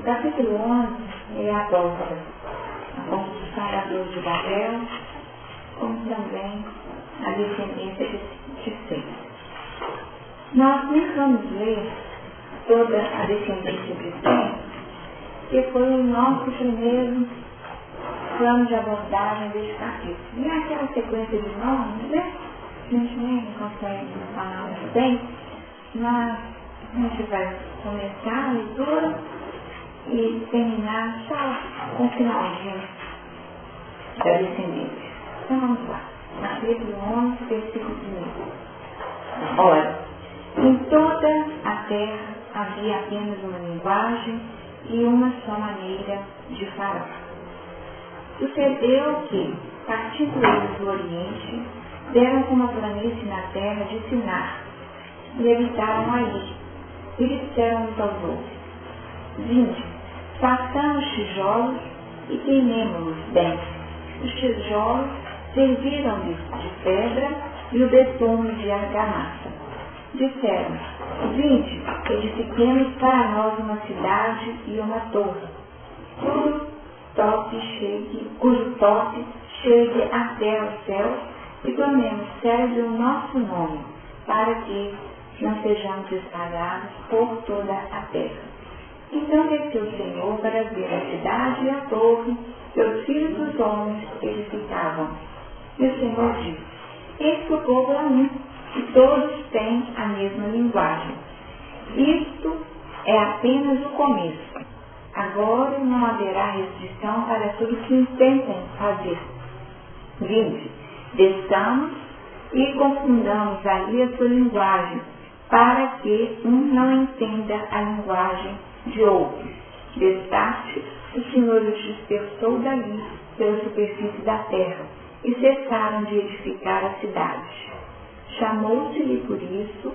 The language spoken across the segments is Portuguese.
O capítulo 11 é a volta, a construção da Torre de Babel, como também a descendência de Sem. Nós nem vamos ler toda a descendência de Sem, que foi o nosso primeiro plano de abordagem desse capítulo. E aquela sequência de nomes, né? A gente nem consegue falar muito bem, mas a gente vai começar a leitura e terminar só com o finalzinho da descendência. Então vamos lá. Capítulo 11, versículo 1. Ora, em toda a terra havia apenas uma linguagem e uma só maneira de falar. Sucedeu que, partindo eles do Oriente, deram uma planície na terra de Sinar, e habitaram ali, e disseram uns aos outros: Vinde, façamos tijolos e queimemo-los bem. Os tijolos serviram-lhes de pedra e o betume de argamassa. Disseram: Vinde, edifiquemos para nós uma cidade e uma torre, cujo tope chegue até os céus, e tornemos célebre o nosso nome, para que não sejamos espalhados por toda a terra. Então desceu o Senhor para ver a cidade e a torre que os filhos dos homens edificavam. E o Senhor disse: Eis que o povo é um, e todos têm a mesma linguagem. Isto é apenas o começo. Agora não haverá restrição para tudo que intentem fazer. Vinde, desçamos e confundamos ali a sua linguagem, para que um não entenda a linguagem de outro. Destarte, o Senhor os dispersou dali pela superfície da terra, e cessaram de edificar a cidade. Chamou-se-lhe por isso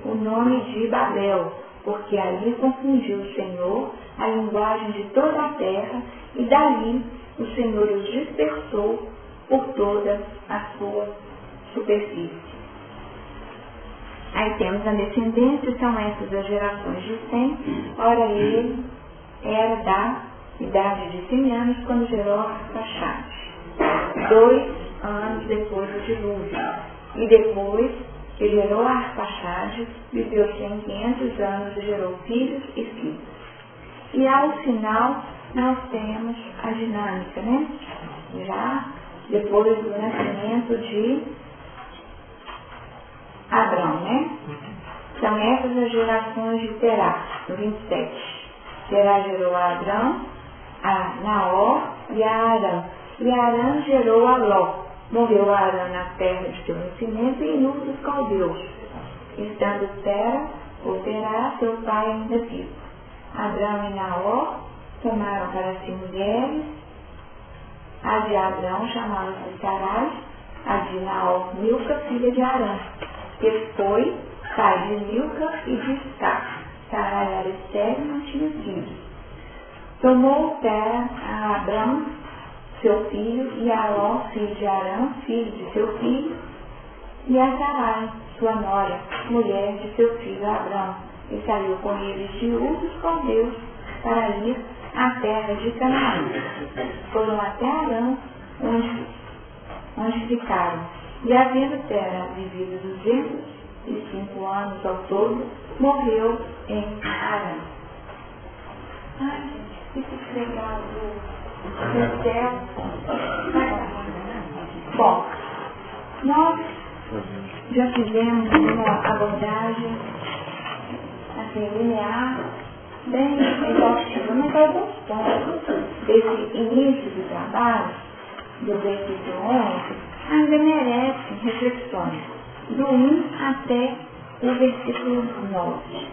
o nome de Babel, porque ali confundiu o Senhor a linguagem de toda a terra, e dali o Senhor os dispersou por toda a sua superfície. Aí temos a descendência, são essas as gerações de Sem. Ora, ele era da idade de 100 anos quando gerou Arfaxade, 2 anos depois do dilúvio. E depois que gerou Arfaxade, viveu 500 anos e gerou filhos e filhas. E ao final nós temos a dinâmica, né? Já depois do nascimento de Abrão, né? São essas as gerações de Terá, no 27. Terá gerou a Abrão, a Naor e a Arã. E Arã gerou a Ló. Morreu Arã na terra de seu nascimento e em Ur dos caldeus, estando Terá, seu pai ainda vivo. Abrão e Naor tomaram para si mulheres. A de Abrão chamava-se Sarai, a de Naor Milca, filha de Arã, que foi pai de Milca e de Isca. Sarai era estéril e não tinha filhos. Tomou Terá a Abrão, seu filho, e a Ló, filho de Arã, filho de seu filho, e a Sarai, sua nora, mulher de seu filho Abrão, e saiu com eles de Ur dos caldeus para ir à terra de Canaã. Foram até Arã, onde ficaram. E havendo Terá vivido 205 anos ao todo, morreu em Arã. Ai, gente, que legal do céu. Bom, nós já fizemos uma abordagem assim, linear, bem exaustiva, mas alguns pontos desse início do trabalho, do versículo 11, ainda merecem reflexões, do 1 até o versículo 9.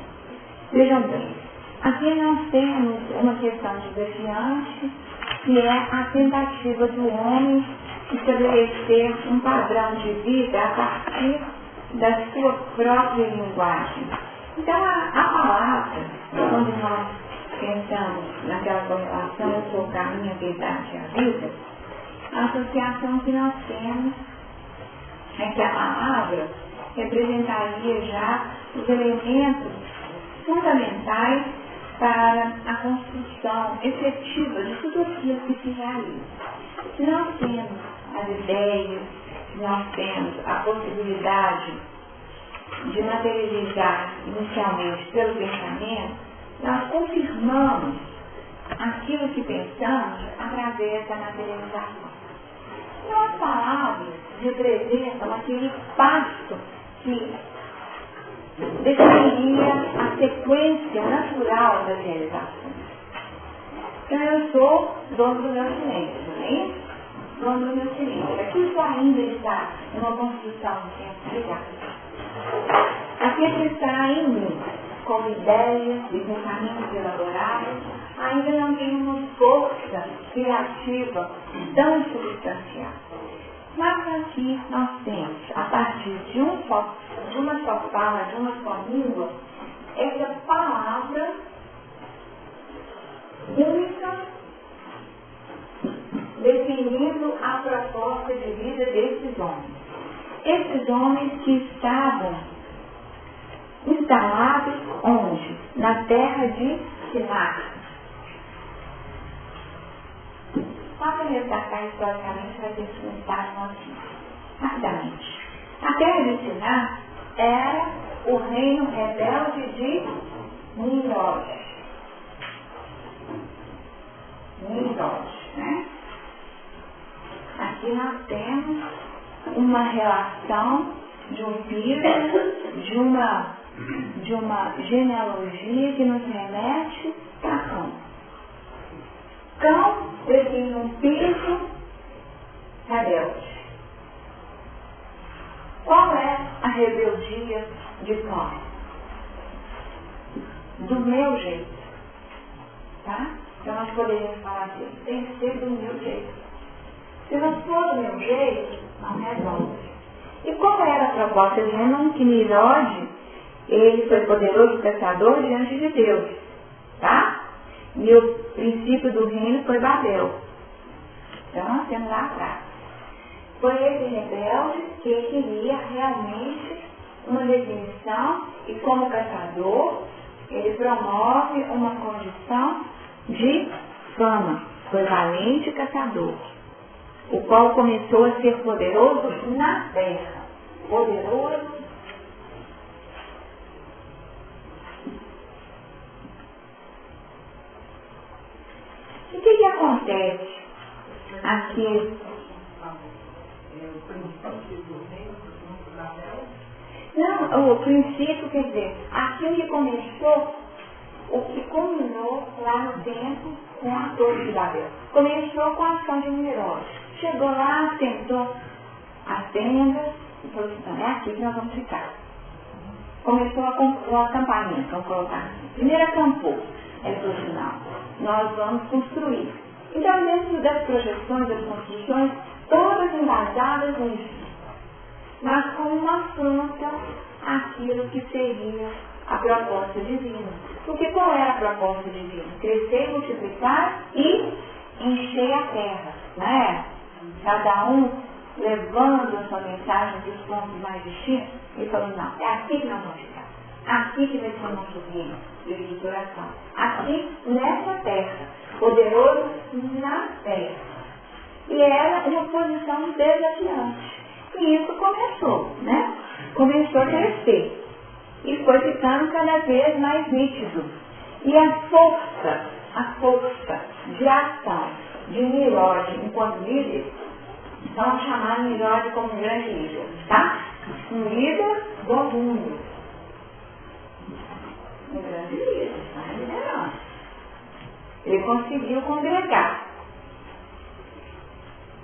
Vejam bem, aqui nós temos uma questão desafiante, que é a tentativa do homem estabelecer um padrão de vida a partir da sua própria linguagem. Então, a palavra, quando nós pensamos naquela correlação, eu sou o caminho, a verdade e a vida, a associação que nós temos é que a palavra representaria já os elementos fundamentais para a construção efetiva de tudo aquilo que se realiza. Se nós temos as ideias, se nós temos a possibilidade de materializar inicialmente pelo pensamento, nós confirmamos aquilo que pensamos através da materialização. Então, as palavras representam aquele passo que definiria a sequência natural das realizações. Então, eu sou dono do meu silêncio, não é isso? Dono do meu silêncio. Aqui isso ainda está em uma construção de tempo ligado. Aquilo que está em mim, como ideias e pensamentos elaborados, ainda não tem uma força criativa tão substancial. Mas aqui nós temos, a partir de uma só fala, de uma só língua, essa palavra única definindo a proposta de vida desses homens. Esses homens que estavam instalados onde? Na terra de Sinar. Só para resgatar historicamente para ter comentado aqui, rapidamente. A terra de Sinar era o reino rebelde de Nimrod. Né? Aqui nós temos uma relação de um filho, de uma genealogia que nos remete a Cão. Cão define um filho rebelde. Qual é a rebeldia de Cão? Do meu jeito. Tá? Então nós poderíamos falar assim, tem que ser do meu jeito. Se não for do meu jeito, não resolve. E qual era a proposta? Dizendo que Nimrod, ele foi poderoso caçador diante de Deus. Tá? E o princípio do reino foi Babel. Então nós temos lá atrás. Foi esse rebelde que queria realmente uma definição e como caçador, ele promove uma condição de fama. Foi valente caçador, o qual começou a ser poderoso na terra. Poderoso. O que acontece aqui? Não, o princípio, quer dizer, aquilo que começou, o que culminou lá no tempo com a Torre de Babel. Começou com a ação de Nimrod. Chegou lá, tentou as tendas e falou assim, é aqui que nós vamos ficar. Começou o acampamento, vamos colocar assim. Primeiro acampou. Ele falou assim, não, nós vamos construir. Então, dentro das projeções, das construções, todas embasadas nisso, mas com uma afronta àquilo que seria a proposta divina. Porque qual era a proposta divina? Crescer, multiplicar e encher a terra, né? Cada um levando a sua mensagem dos pontos mais distintos e falando, não, é aqui que nós vamos ficar. Aqui que vai ser o nosso reino de estruturação. Aqui, nessa terra, poderoso na terra. E era uma posição desafiante. E isso começou, né? Começou a crescer. E foi ficando cada vez mais nítido. E a força de ação de Nimrod enquanto líder, vamos chamar Nimrod como um grande líder, tá? Um líder do mundo. Um grande líder, uma liderança. Ele conseguiu congregar.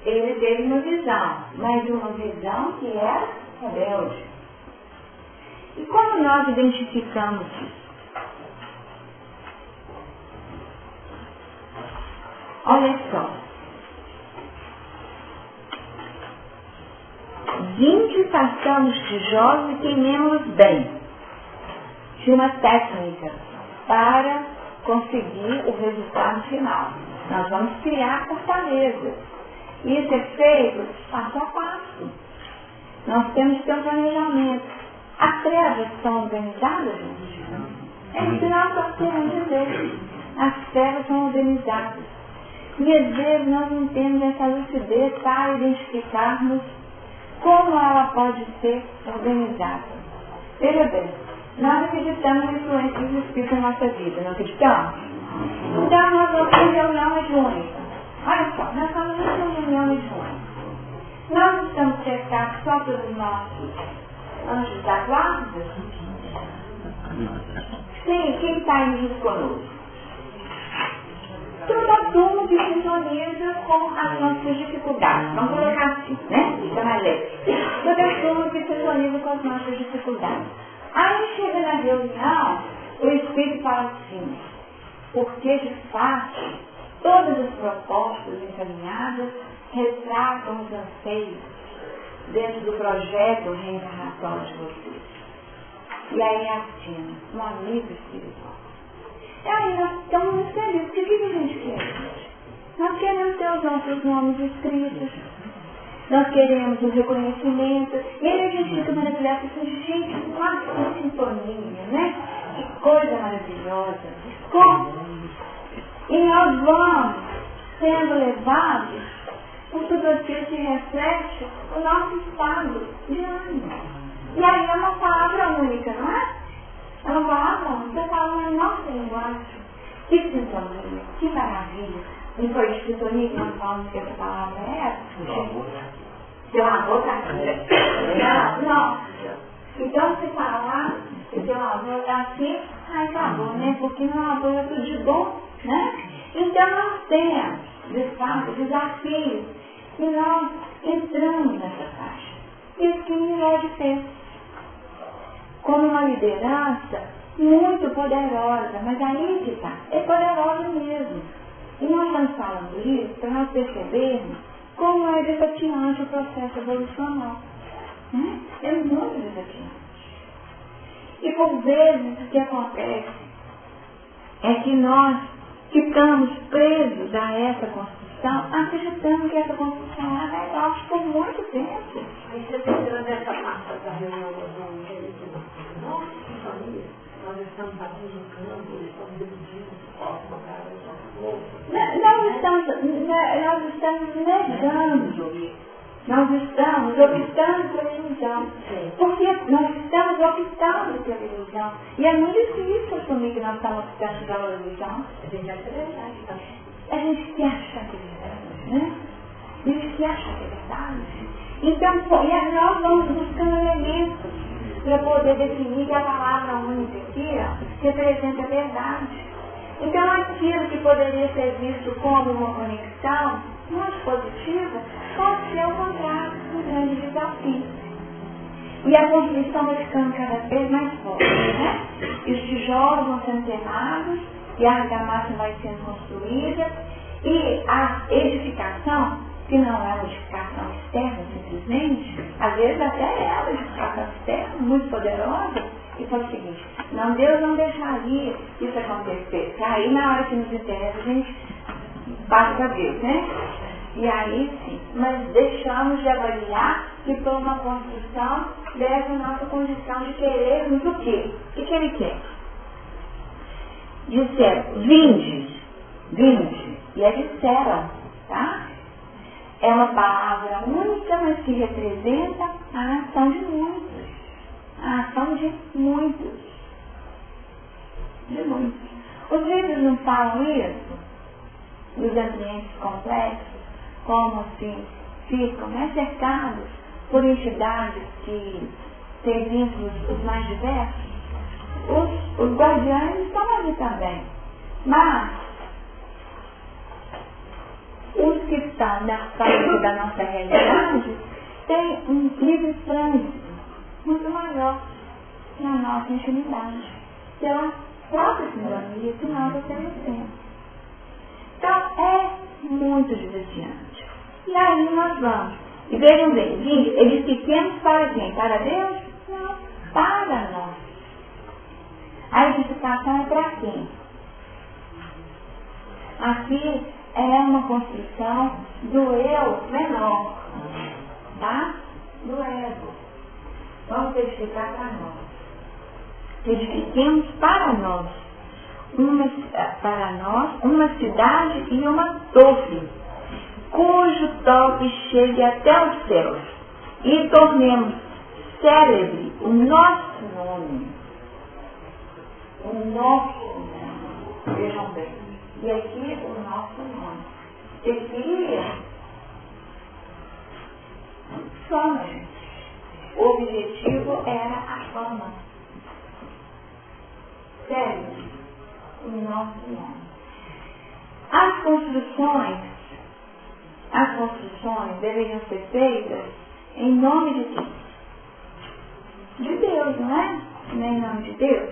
Ele teve uma visão, mas uma visão que era rebelde. E como nós identificamos isso? Olha só. Vinde, façamos tijolos e queimemos bem. De uma técnica para conseguir o resultado final. Nós vamos criar fortalezas. Isso é feito passo a passo. Nós temos que ter um planejamento. As trevas são organizadas, gente? Entrando a terra de Deus. As terras são organizadas. E às vezes nós não temos essa lucidez para identificarmos como ela pode ser organizada. Veja bem, nós acreditamos na influência dos Espíritos na nossa vida, não acreditamos? Então nós vamos ter reunião mediúnica. Olha só, nós estamos em reunião mediúnica. Nós estamos cercados só pelos nossos anjos da guarda? Sim, quem está indo junto conosco? Toda a turma que sintoniza com as nossas dificuldades. Vamos colocar assim, né? Fica mais leve. Toda a turma que sintoniza com as nossas dificuldades. Aí chega na reunião, o Espírito fala assim, porque de fato, todas as propostas encaminhadas retratam os anseios dentro do projeto reencarnatório de vocês. E aí assina, um amigo espiritual. E aí nós estamos muito felizes. Porque o que a gente quer? Nós queremos ter os nossos nomes escritos. Nós queremos o reconhecimento. E aí a gente fica maravilhado assim, gente, nossa sintonia, né? Que coisa maravilhosa. Como? E nós vamos sendo levados por tudo aquilo que reflete o nosso estado de ânimo. E aí é uma palavra única, não é? É uma palavra única, você fala na nossa linguagem. Que sintonia, que maravilha. Não foi de sintonia que nós falamos que essa palavra é essa? Seu avô está aqui. Não. Então se falar que seu avô está aqui, aí acabou, né? Porque meu avô é tudo de bom, né? Então nós temos, de fato, desafios. E nós entramos nessa faixa. Isso que Milord fez. Como uma liderança muito poderosa, mas aí que está, é poderosa mesmo. E nós estamos falando isso para nós percebermos como é desafiante o processo evolucional. Né? É muito desafiante. E por vezes o que acontece é que nós ficamos presos a essa construção, acreditando que essa construção é legal por muito tempo. Aí você está tirando essa parte da reunião do nossa família, nós estamos aqui no campo, estamos dividindo o corpo da cara nós estamos negando. Nós estamos optando pela ilusão. Porque nós estamos optando pela ilusão. E é muito difícil assumir que nós estamos optando pela ilusão. A gente se acha que é verdade, né? A gente se acha que é verdade. Então, nós vamos buscando elementos para poder definir que a palavra única aqui representa a verdade. Então, aquilo que poderia ser visto como uma conexão muito positiva, pode ser ao contrário, um grande desafio. E a construção vai ficando cada vez mais forte, né? E os tijolos vão sendo queimados, e a argamassa vai sendo construída, e a edificação, que não é uma edificação externa simplesmente, às vezes até é uma edificação externa, muito poderosa, e foi o seguinte, Deus não deixaria isso acontecer, porque aí na hora que nos interessa a gente passa para Deus, né? E aí sim, mas deixamos de avaliar que foi uma construção dessa nossa condição de querermos o quê? O que ele quer? Disseram, vinde, e eles disseram, tá? É uma palavra única, mas que representa a ação de muitos. A ação de muitos. De muitos. Os livros não falam isso? Nos ambientes complexos, como assim ficam, né, cercados por entidades que têm vínculos os mais diversos. Os guardiães estão ali também. Mas os que estão na frente da nossa realidade têm um livre trânsito muito maior na nossa intimidade, pela própria sintonia que nós oferecemos. Então, é muito desafiante. E aí nós vamos. E vejam bem, edifiquemos para quem? Para Deus? Não, para nós. A edificação é para quem? Aqui é uma construção do eu menor, tá? Do ego. Vamos edificar para nós. edifiquemos para nós uma cidade e uma torre, cujo tope chegue até os céus, e tornemos célebre o nosso nome. O nosso nome. Vejam bem. E aqui o nosso nome. Seria fama, gente. O objetivo era a fama. Célebre o nosso nome. As construções deveriam ser feitas em nome de Deus. De Deus, não é? Não é em nome de Deus.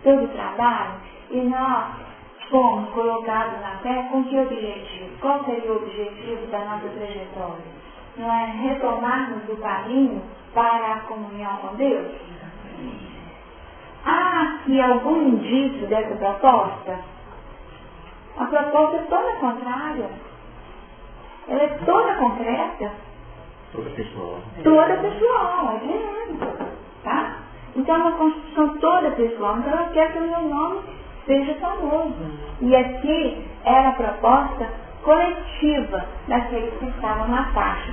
Todo trabalho, e nós fomos colocados na Terra com que objetivo? Qual seria o objetivo da nossa trajetória? Não é retomarmos do caminho para a comunhão com Deus? Há aqui algum indício dessa proposta? A proposta é toda contrária. Ela é toda concreta. Toda pessoal. Toda pessoal, é dinâmica. Tá? Então é uma construção toda pessoal. Então eu quero que o meu nome seja famoso. E aqui era a proposta coletiva daqueles que estavam na faixa.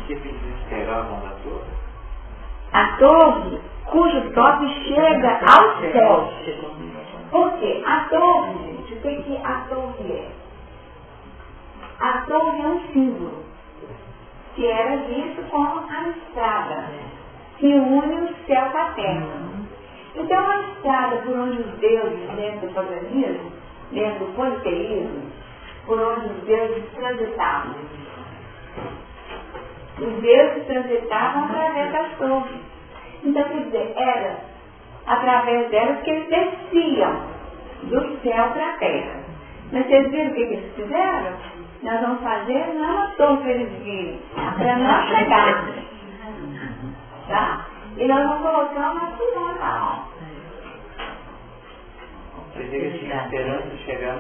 O que eles esperavam da torre? A torre, cujo tope chega aos céus. Por quê? A torre, gente, o que a torre é? A torre é um símbolo que era visto como a estrada que une o céu com a terra. Então a estrada por onde os deuses, dentro do paganismo, dentro do politeísmo, por onde os deuses transitavam. Os deuses transitavam através das torres. Então, quer dizer, era através delas que eles desciam do céu para a terra. Mas vocês viram o que eles fizeram? Nós vamos fazer não uma torre para eles virem, para nós chegarmos. Tá? E nós vamos colocar uma cidade lá. Você vê que eles tinham esperança de chegar.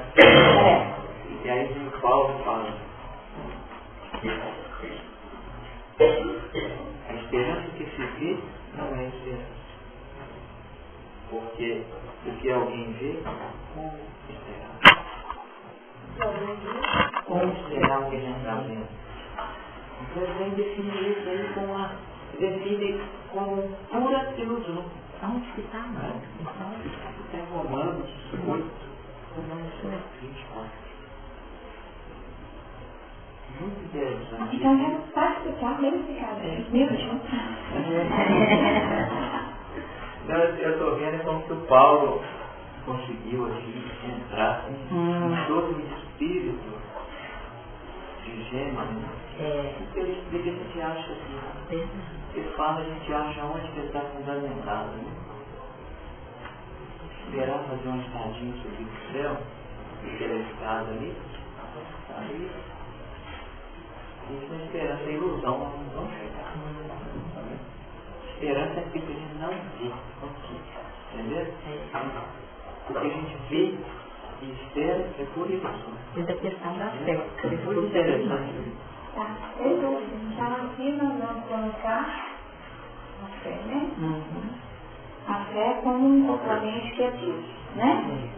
E aí o Paulo fala. A esperança que se vê não é esperança. Porque o que alguém vê, como esperar? Como esperar o que a gente está vendo? Então ele vem definir isso aí define como pura ilusão. Onde que está, não? Está em Romanos 8, Romanos 24. Muito interessante. Então já pode explicar, mesmo ficar Eu estou vendo como que o Paulo conseguiu aqui entrar em todo o espírito de Gênesis. Porque ele explica, a gente acha assim. Ele fala, a gente acha onde que ele está fundamentado. Né? Esperar fazer uma estadinha subir do céu, aquela escada ali, aí isso é esperança, é ilusão, não vão chegar. Esperança é aquilo que a gente não vê, entendeu? Porque a gente vê e espera é por ilusão. E da questão da fé. Muito interessante. Tá, então aqui nós vamos colocar a fé, né? A fé como um componente que é Deus, né?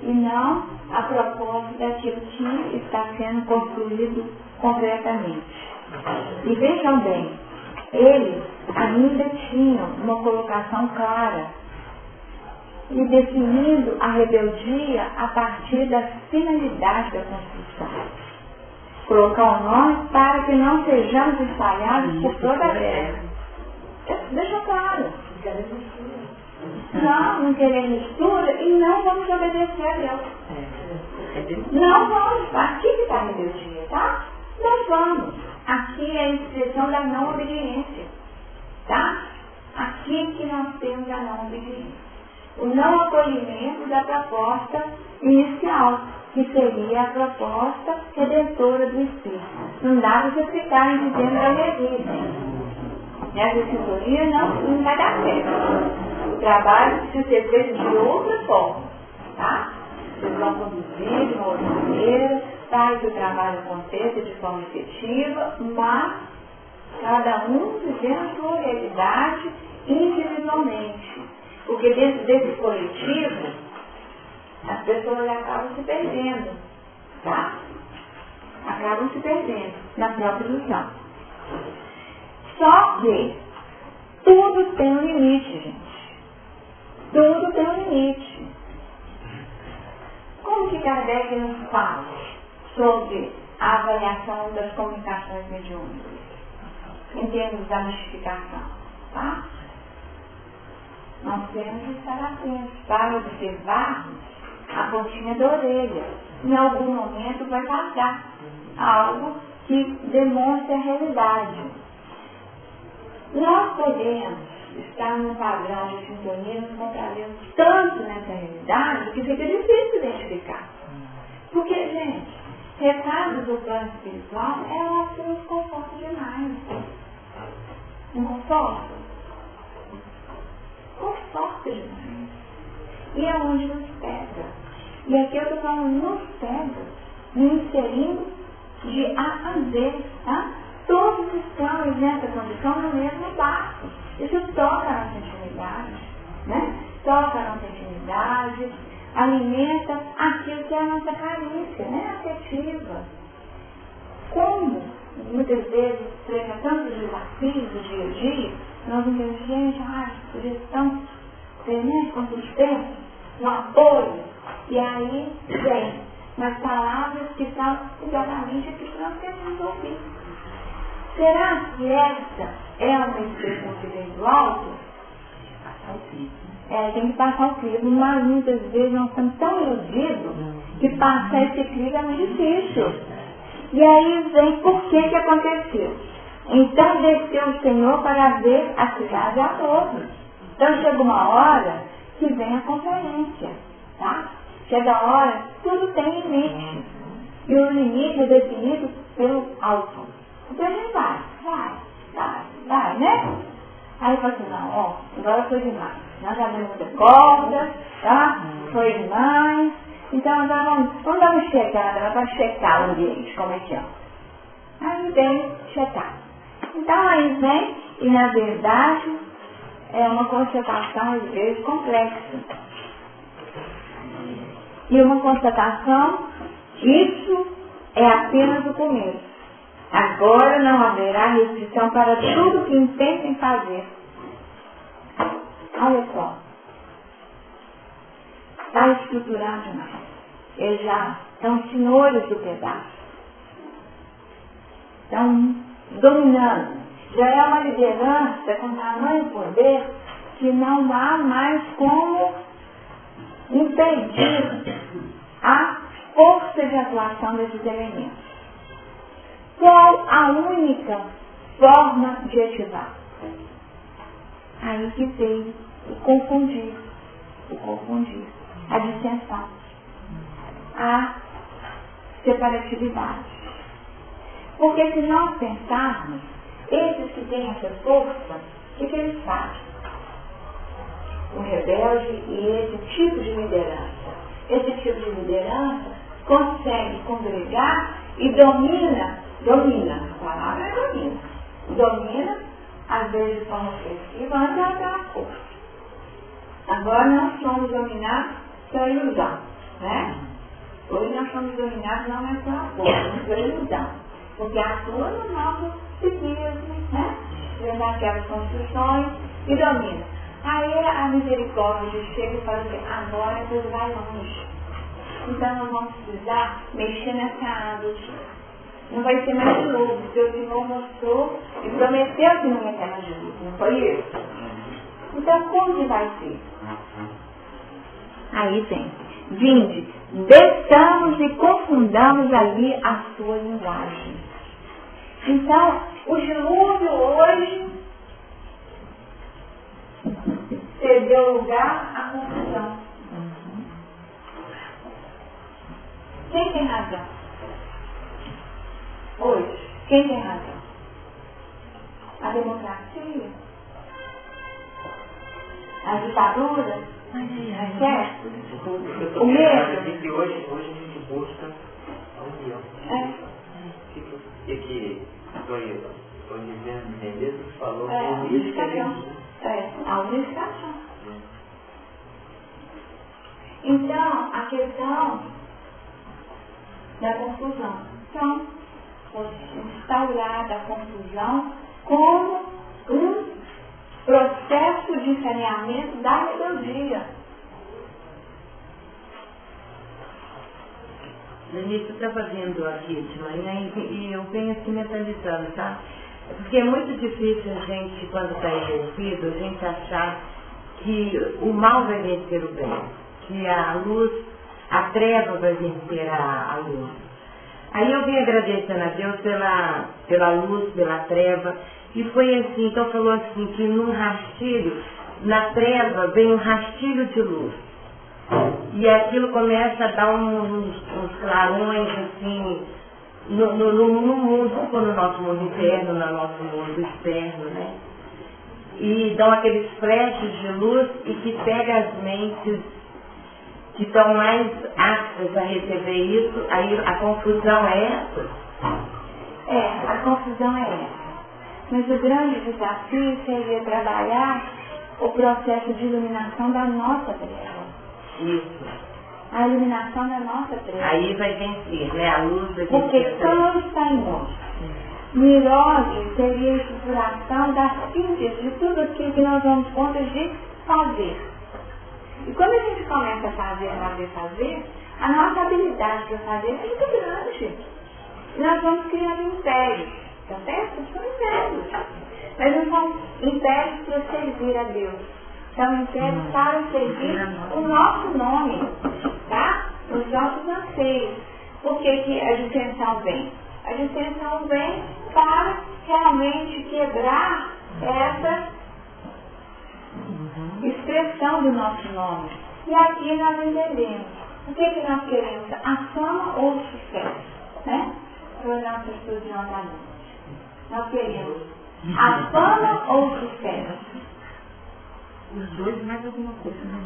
E não a propósito daquilo que está sendo construído concretamente. E vejam bem, eles ainda tinham uma colocação clara e definindo a rebeldia a partir da finalidade da construção. Colocar o nome para que não sejamos espalhados por toda a terra. Deixa claro. Não querer mistura e não vamos obedecer a Deus. Não vamos. Aqui que está a rebeldia, tá? Não vamos. Aqui é a expressão da não obediência. Tá? Aqui que nós temos a não obediência. O não acolhimento da proposta inicial, que seria a proposta redentora do Espírito. Não dá para você ficar dizendo da revista. Nessa sintonia não vai dar certo. O trabalho precisa ser feito de outra forma. Tá? Vocês vão conduzir de uma outra maneira, para que o trabalho aconteça de forma efetiva, mas cada um vivendo a sua realidade individualmente. Porque dentro desse coletivo, as pessoas acabam se perdendo, tá? Acabam se perdendo na própria ilusão. Só que tudo tem um limite, gente. Tudo tem um limite. Como que Kardec nos fala sobre a avaliação das comunicações mediúnicas, em termos da mistificação, tá? Nós temos que estar atentos para observarmos a pontinha da orelha. Em algum momento vai vazar algo que demonstre a realidade. Nós podemos estar num padrão de sintonia, nos contrariamos tanto nessa realidade que fica difícil identificar. Porque, gente, recados do plano espiritual é algo que nos conforta demais. Não conforta? Conforta demais. E é onde nos pega. E aqui eu estou falando, nos pega, nos inserindo de A a Z, tá? Todos estamos nessa condição no mesmo barco. Isso toca a nossa intimidade, né? Toca a nossa intimidade, alimenta aquilo que é a nossa carícia, né? Afetiva. Como muitas vezes frente a tantos desafios do dia a dia, nós entendemos, gente, sugestão, né? Consistência, um apoio, e aí vem nas palavras que são exatamente aquilo que nós queremos ouvir. Será que essa é uma expressão que vem do alto? Tem que passar o crivo, mas muitas vezes nós estamos tão iludidos que passar esse crivo é muito difícil. E aí vem por que aconteceu. Então desceu o Senhor para ver a cidade a todos. Então chega uma hora que vem a conferência, tá? Chega a hora, tudo tem limite. E o limite é definido pelo alto. Então a gente vai, né? Aí fala assim, não, ó, agora foi demais. Nós já vimos muita corda, tá? Foi demais. Então agora vamos dar uma checada, para checar o ambiente, como é que é. Aí vem checar. Então aí vem, e na verdade, é uma constatação, às vezes, complexa. E uma constatação, isso é apenas o começo. Agora não haverá restrição para tudo que intentem fazer. Olha só. Está estruturado demais. Eles já são senhores do pedaço. Estão dominando. Já é uma liderança com tamanho poder que não há mais como impedir a força de atuação desses elementos. Qual a única forma de ativar? Aí que veio o confundir, a dissensão, a separatividade. Porque se nós pensarmos, esses que têm essa força, o que eles fazem? O rebelde e esse tipo de liderança. Esse tipo de liderança consegue congregar e domina, a palavra é domina, às vezes de forma ofensiva, antes ela tem uma força. Agora nós somos dominados pela ilusão, né? Hoje nós somos dominados não mais pela força, mas pela ilusão. Porque atua no nosso psiquismo, né? Vendo aquelas construções e domina. Aí a misericórdia chega e fala assim, agora tudo vai longe. Então nós vamos precisar mexer nessa árvore. Não vai ser mais de novo, porque o Senhor mostrou e prometeu que não ia ter mais de novo, não foi isso? Então como que vai ser? Aí vem, vinde, desçamos e confundamos ali a sua linguagem. Então, o dilúvio hoje cedeu lugar à confusão. Quem tem razão? Hoje, quem tem razão? A democracia? A ditadura? Certo? O medo? Que hoje a gente busca a união. Que foi dizendo, Menezes falou, a unificação. A unificação. Então, a questão da confusão. Então, foi instaurada a confusão como um processo de saneamento da rebeldia. Denise, eu estava vendo aqui de manhã e eu venho aqui mentalizando, tá? Porque é muito difícil a gente, quando está envolvido, a gente achar que o mal vai vencer o bem, que a luz, a treva vai vencer a luz. Aí eu vim agradecendo a Deus pela luz, pela treva, e foi assim, então falou assim, que num rastilho, na treva vem um rastilho de luz. E aquilo começa a dar uns clarões assim, no mundo, não no nosso mundo interno, no nosso mundo externo, né? E dão aqueles flashes de luz e que pega as mentes que estão mais aptas a receber isso. Aí a confusão é essa? A confusão é essa. Mas o grande desafio seria trabalhar o processo de iluminação da nossa treva. Isso. A iluminação da nossa treva. Aí vai vencer, né? A luz vai vencer. Porque tudo está em nós. Milagre seria a estruturação da síntese de tudo aquilo que nós damos conta de fazer. E quando a gente começa a fazer, a nossa habilidade para fazer é muito grande. Nós vamos criando impérios, tá certo? São impérios. Mas não são impérios para servir a Deus. São impérios para servir o nosso nome, tá? Os nossos anseios. Por que a dissensão vem? A dissensão vem para realmente quebrar essa expressão do nosso nome. E aqui nós entendemos. O que nós queremos? A fama ou o sucesso? Né? Foi o nosso estudo de ontem à noite. Nós queremos a fama ou o sucesso? Os dois mais alguma coisa, né?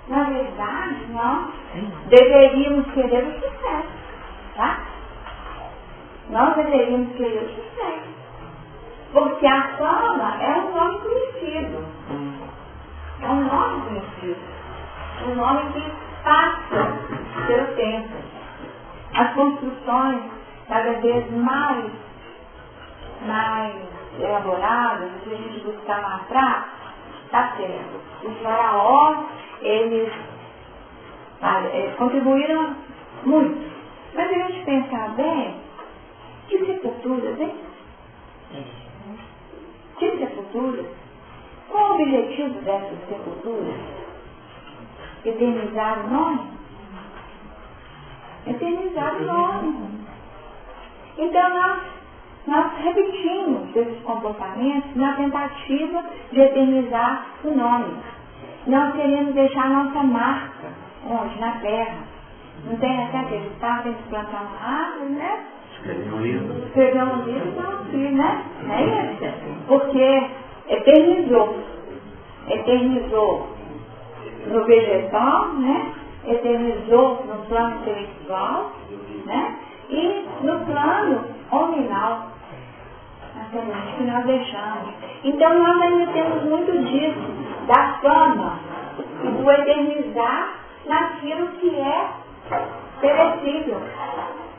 Na verdade, nós deveríamos querer o sucesso. Tá? Nós deveríamos querer o sucesso. Porque a fama é um nome conhecido. É um nome conhecido. Um nome que passa pelo tempo. As construções cada vez mais elaboradas, se a gente buscar lá atrás, está certo. Os faraós, eles contribuíram muito. Mas se a gente pensar bem, que sepulturas, hein? Que sepulturas? Qual o objetivo dessas sepulturas? Eternizar o nome? Eternizar o nome. Então nós repetimos esses comportamentos na tentativa de eternizar o nome. Nós queremos deixar nossa marca onde? Na terra. Não tem até acreditar, tem que plantar uma árvore, né? Escrever um livro e dar um filho, né? É isso. Porque eternizou no vegetal, né? Eternizou no plano intelectual, né? E no plano nominal, na semente que nós deixamos. Então nós ainda temos muito disso, da fama e do eternizar naquilo que é perecível,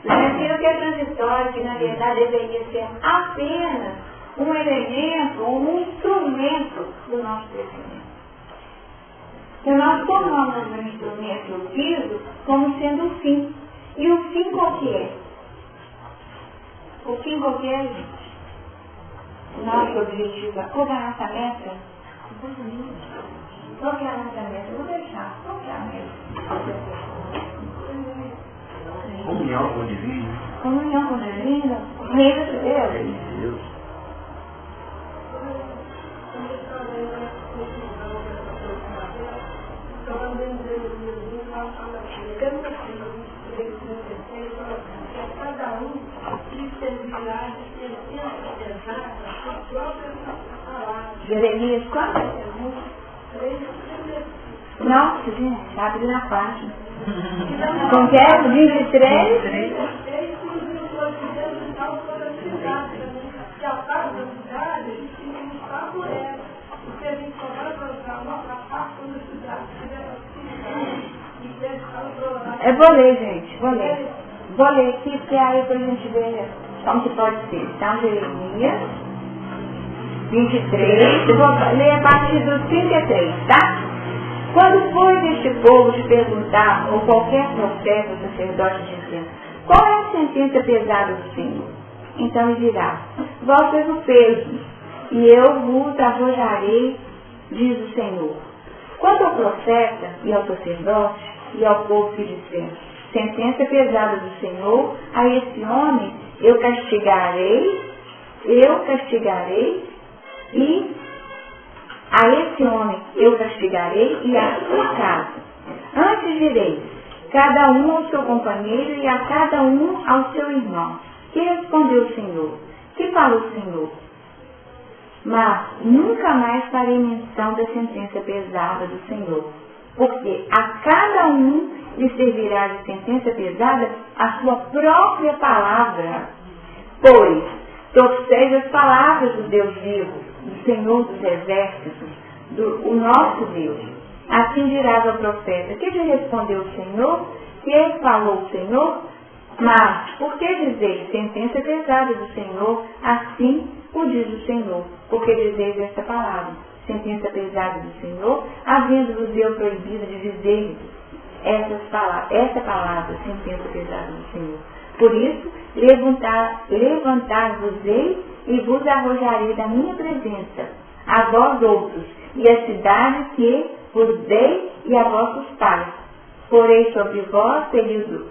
naquilo que é transitório, que na verdade deveria ser apenas um elemento, um instrumento do nosso crescimento. Então nós tomamos o instrumento, o piso, como sendo o fim. E o fim qual que é? O fim qual que é, gente? O nosso objetivo, qual que é a nossa meta? Qual que é a nossa meta? Eu vou deixar. Qual que é a meta? Comunhão com o divino. Comunhão com o divino. Reino de Deus. Cada um distribuirá a própria palavra. Jeremias 4? Nossa, gente, abre na página. Com que é? 23? Que a parte da cidade, a gente tem que lutar por ela. Porque a gente só vai colocar a nossa parte quando a cidade estiver assim. Eu vou ler, gente, vou ler. Vou ler aqui, porque aí pra gente ver como que pode ser. Então, Jeremias 23, eu vou ler a partir do 33, tá? Quando for este povo te perguntar, ou qualquer profeta ou sacerdote dizendo, qual é a sentença pesada do Senhor? Então ele dirá, vós sois o peso, e eu vos arrojarei, diz o Senhor. Quanto ao profeta e ao sacerdote e ao povo que disser, sentença pesada do Senhor, a esse homem eu castigarei, e a esse homem eu castigarei e a sua casa. Antes direis, cada um ao seu companheiro e a cada um ao seu irmão. Que respondeu o Senhor? Que falou o Senhor? Mas nunca mais farei menção da sentença pesada do Senhor, porque a cada um lhe servirá de sentença pesada a sua própria palavra. Pois torceis as palavras do Deus vivo, do Senhor dos exércitos, o nosso Deus. Assim dirás ao profeta, que lhe respondeu o Senhor? Que falou o Senhor? Mas, por que dizeis sentença pesada do Senhor? Assim o diz o Senhor. Porque dizeis esta palavra, sentença pesada do Senhor, havendo-vos eu proibido de dizer essa palavra, sentença pesada do Senhor. Por isso, levantar-vos-ei e vos arrojarei da minha presença, a vós outros, e a cidade que vos dei e a vossos pais. Porei sobre vós período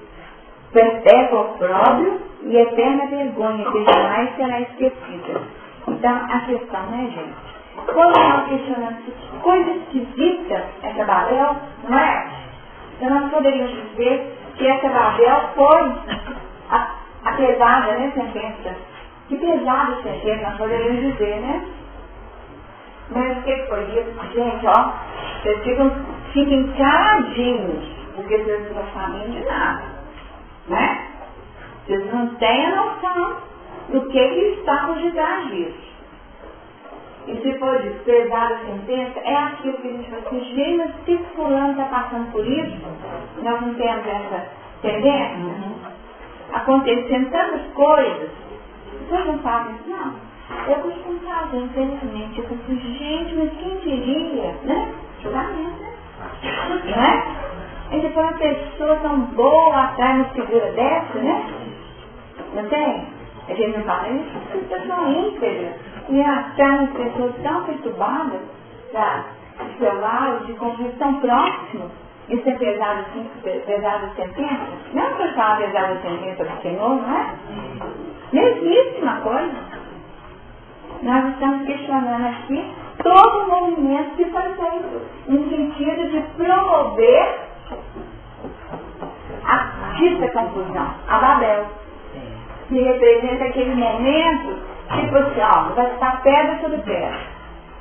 perpétuo opróbrio e eterna vergonha, que jamais será esquecida. Então, a questão, né, gente? Quando nós questionamos que coisa esquisita essa Babel, não é? Então, nós poderíamos dizer que essa Babel foi a pesada, né, sentença. Que pesada sentença, nós poderíamos dizer, né? Mas o que foi isso? Gente, ó, vocês fiquem caladinhos, porque vocês não estão sabendo de nada, né? Vocês não têm a noção do que está por detrás disso. E se for de pesada sentença, é aquilo que a gente vai dizer, gente, mas se fulano está passando por isso, nós não temos essa tendência, acontecendo tantas coisas, vocês não sabem isso, não. Eu costumo fazer, infelizmente, eu falo assim, gente, mas quem diria, né? Julgamento, né? E depois uma pessoa tão boa atrás uma figura dessa, né? Não tem? A gente não fala isso, porque pessoa íntegra. E atrás umas pessoas tão perturbadas, de seu lado, de convívio tão próximo. Isso é pesado sentença? Não que eu falo pesado sentença do Senhor, não é? Mesmíssima coisa. Nós estamos questionando aqui todo o movimento que foi feito, no sentido de promover a dita confusão, a Babel, que representa aquele momento, tipo assim, ó, vai estar pedra sobre pedra.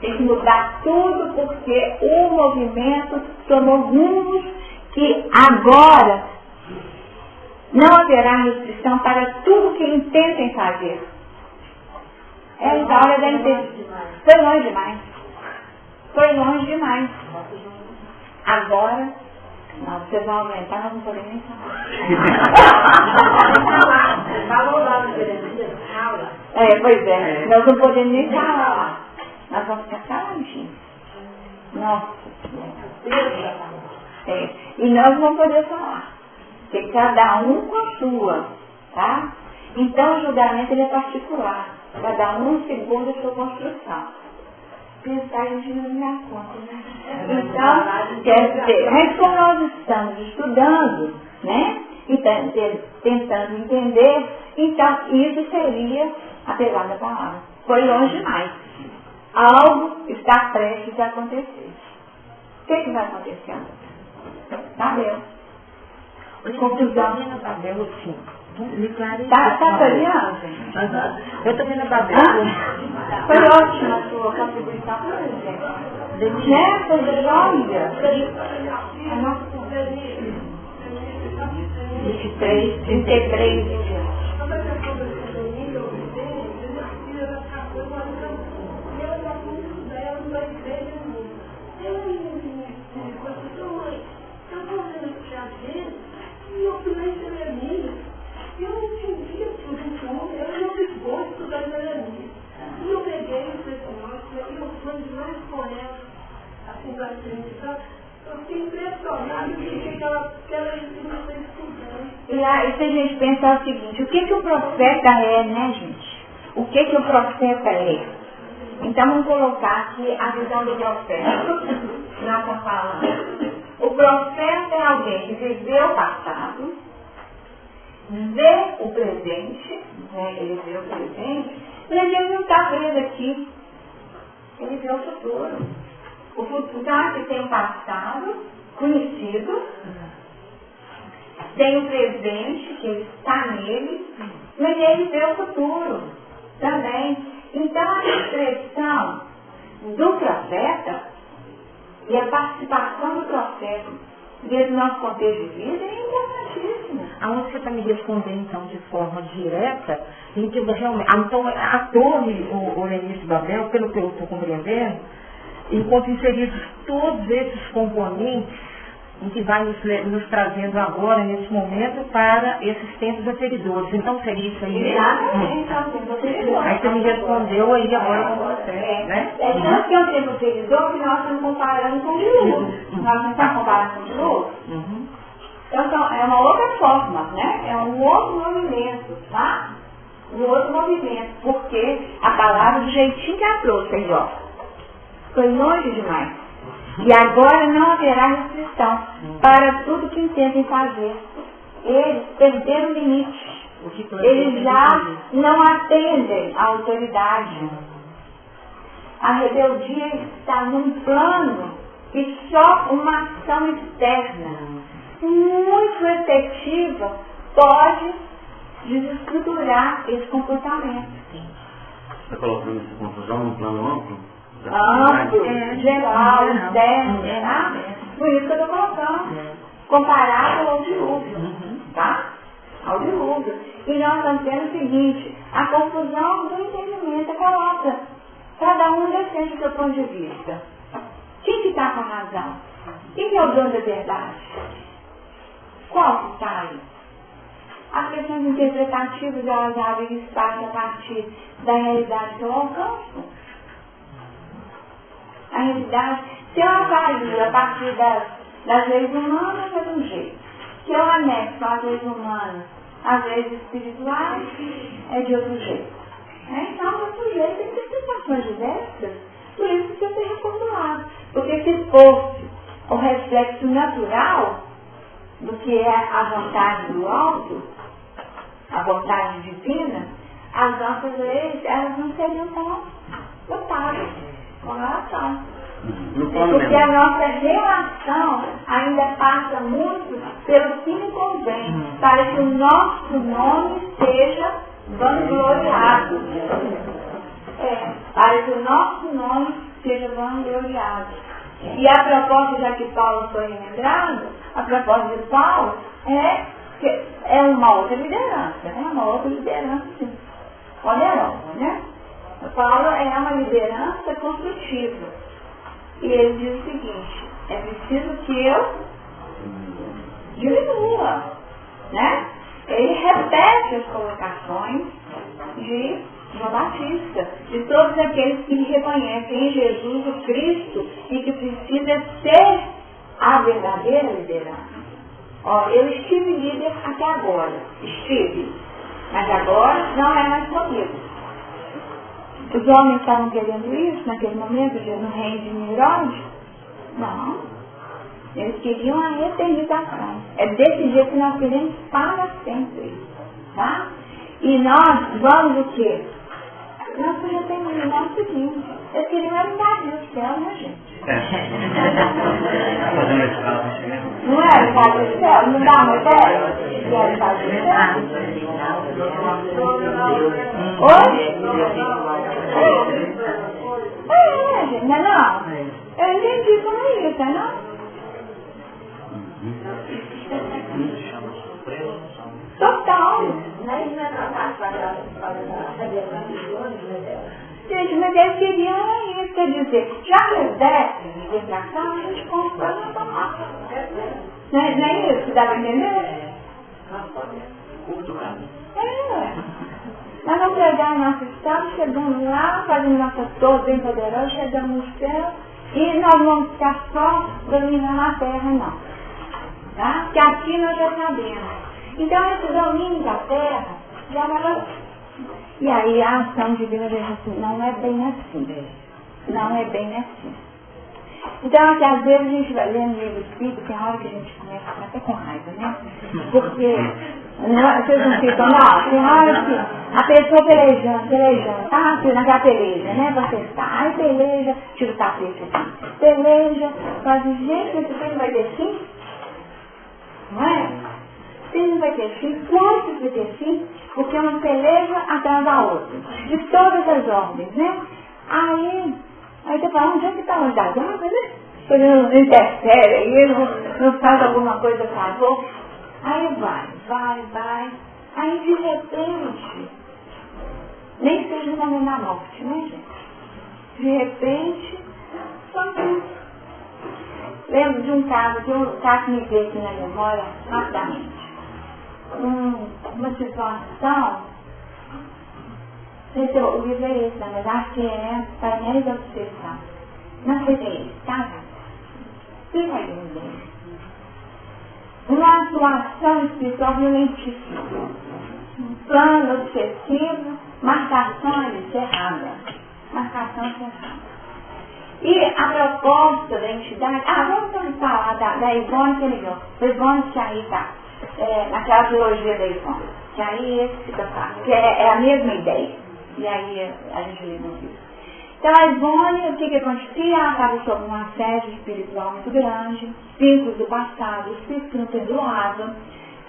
Tem que mudar tudo porque o movimento tomou rumos que agora não haverá restrição para tudo que intentem fazer. É a hora da intenção. Foi longe demais. Foi longe demais. Agora, não, vocês vão aumentar, nós não podemos nem falar. Falou lá no Jeremias, fala. Pois é, nós não podemos nem falar lá. Nós vamos ficar caladinhos. Nossa Senhora. E nós não vamos poder falar. Porque cada um com a sua, tá? Então o julgamento ele é particular. Cada um segundo a sua construção. Pensar a gente não dá conta, né? Então, quer dizer, mas como nós estamos estudando, né? E tentando entender, então isso seria, apesar da palavra, foi longe demais. Algo está prestes a acontecer. O que vai acontecer? Babel. Conclusão. Babel, sim. Tá folheando, gente? Eu também na Babel. Foi ótima a sua contribuição, gente. Né? Foi joia. A nossa 23, 33, 28. onde mais conhece assim da Trinidade, eu fiquei impressionado com aquela entrevista estudante. E aí, se a gente pensar o seguinte, o que o profeta é, né, gente? O que o profeta é? Então, vamos colocar aqui a visão do profeta. Nós estamos falando. O profeta é alguém que viveu o passado, vê o presente, né? Ele vê o presente, mas ele não está preso aqui. Ele vê o futuro. O futuro que tem um passado conhecido, tem o presente, que ele está nele, mas ele vê o futuro também. Então, a expressão do profeta e a participação do profeta dentro do nosso contexto de vida é importantíssima. Aonde você está me respondendo, então, de forma direta, a gente realmente, então, a torre, o Lenice de Babel, pelo que eu estou compreendendo, enquanto inseridos todos esses componentes em que vai nos trazendo agora, nesse momento, para esses tempos anteriores. Então, seria isso aí? Exatamente, Aí você me respondeu aí agora com você, né? É tanto que é um tempo anterior que nós estamos comparando com o dilúvio. Nós não estamos comparando com o dilúvio. Então, é uma outra forma, né? É um outro movimento, tá? Um outro movimento, porque a palavra do jeitinho que ela trouxe aí, ó, foi longe demais. E agora não haverá restrição para tudo que intentem fazer. Eles perderam o limite. Eles já não atendem à autoridade. A rebeldia está num plano e só uma ação externa muito efetiva pode desestruturar esse comportamento. Você está colocando essa confusão num plano amplo? Amplo, geral, externo, tá? Por isso que eu estou colocando. Comparado ao dilúvio, tá? Ao dilúvio. E nós estamos tendo o seguinte, a confusão do entendimento é coloca. Cada um defende o seu ponto de vista. Quem que está com a razão? Quem que é o dono da verdade? Qual que está aí? As questões interpretativas, elas abrem espaço a partir da realidade que eu alcanço. A realidade, se eu avalio a partir das leis humanas, é de um jeito. Se eu anexo as leis humanas às leis espirituais, é de outro jeito. Então, o sujeito tem interpretações diversas, por isso precisa ser reformulado. Porque se fosse o reflexo natural do que é a vontade do alto, a vontade divina, as nossas leis, elas não seriam tão votadas com relação. Porque a nossa relação ainda passa muito pelo que me convém, para que o nosso nome seja vangloriado. Para que o nosso nome seja vangloriado. E a proposta, já que Paulo foi lembrado, a proposta de Paulo é uma outra liderança, né? Uma outra liderança, sim. Poderosa, né? Paulo é uma liderança construtiva. E ele diz o seguinte, é preciso que eu diminua, né? Ele repete as colocações de João Batista, de todos aqueles que reconhecem em Jesus o Cristo e que precisa ser a verdadeira liderança. Ó, eu estive líder até agora, mas agora não é mais comigo. Os homens estavam querendo isso naquele momento, no reino de Nirode? Não. Eles queriam a eternização. É desse jeito que nós queremos para sempre. Tá? E nós vamos o quê? Nós já temos o seguinte. Eles queriam invadir o céu, né, gente? Não era invadir o céu? Não dá uma ideia? Que era invadir o céu? Oi? Gente, não é não? Eu entendi como é isso, não? Total. Gente, mas eles queriam isso, quer dizer, já que eles descem de vibração, a gente compra na tomada. Não é isso que dá pra entender? Curto caminho. Nós vamos pegar a nossa história, chegamos lá, fazendo nossa torre bem poderosa, chegamos no céu e nós vamos ficar só dominando a terra, não. Tá? Que aqui nós já sabemos. Então esse domínio da terra já vai. E aí a ação divina diz assim, não é bem assim. Não é bem assim. Então, que às vezes a gente vai lendo o livro espírito, tem hora que a gente começa até com raiva, né? Porque vocês não ficam, não, tem hora que a pessoa pelejando, tá assim, naquela peleja, né? Você está, aí peleja, tira o tapete aqui, peleja, faz gente, esse filho vai ter fim? Não é? Esse não vai ter fim, claro que vai ter fim, porque uma peleja atrás da outra, de todas as ordens, né? Aí você fala, onde é que está o das águas, né? Ele não interfere, aí ele não faz alguma coisa a favor. Aí vai. Aí de repente, nem seja no momento da morte, né, gente? De repente, só que lembro de um caso que me veio aqui na memória, rapidamente. Uma situação, o livro é esse, na verdade, que é Painéis da Obsessão. Não sei se é esse, tá? Fica aí no livro. Uma atuação espiritual violentíssima. Um plano obsessivo, marcação cerrada. E a proposta da entidade, vamos falar da Ivone que ligou. A Ivone que aí está, naquela trilogia da Ivone, que aí esse fica fácil, que é a mesma ideia. E aí a gente lê no livro. Então a Ivone, o que acontecia? Ela estava sob um assédio espiritual muito grande, ciclos do passado, espíritos que não perdoavam,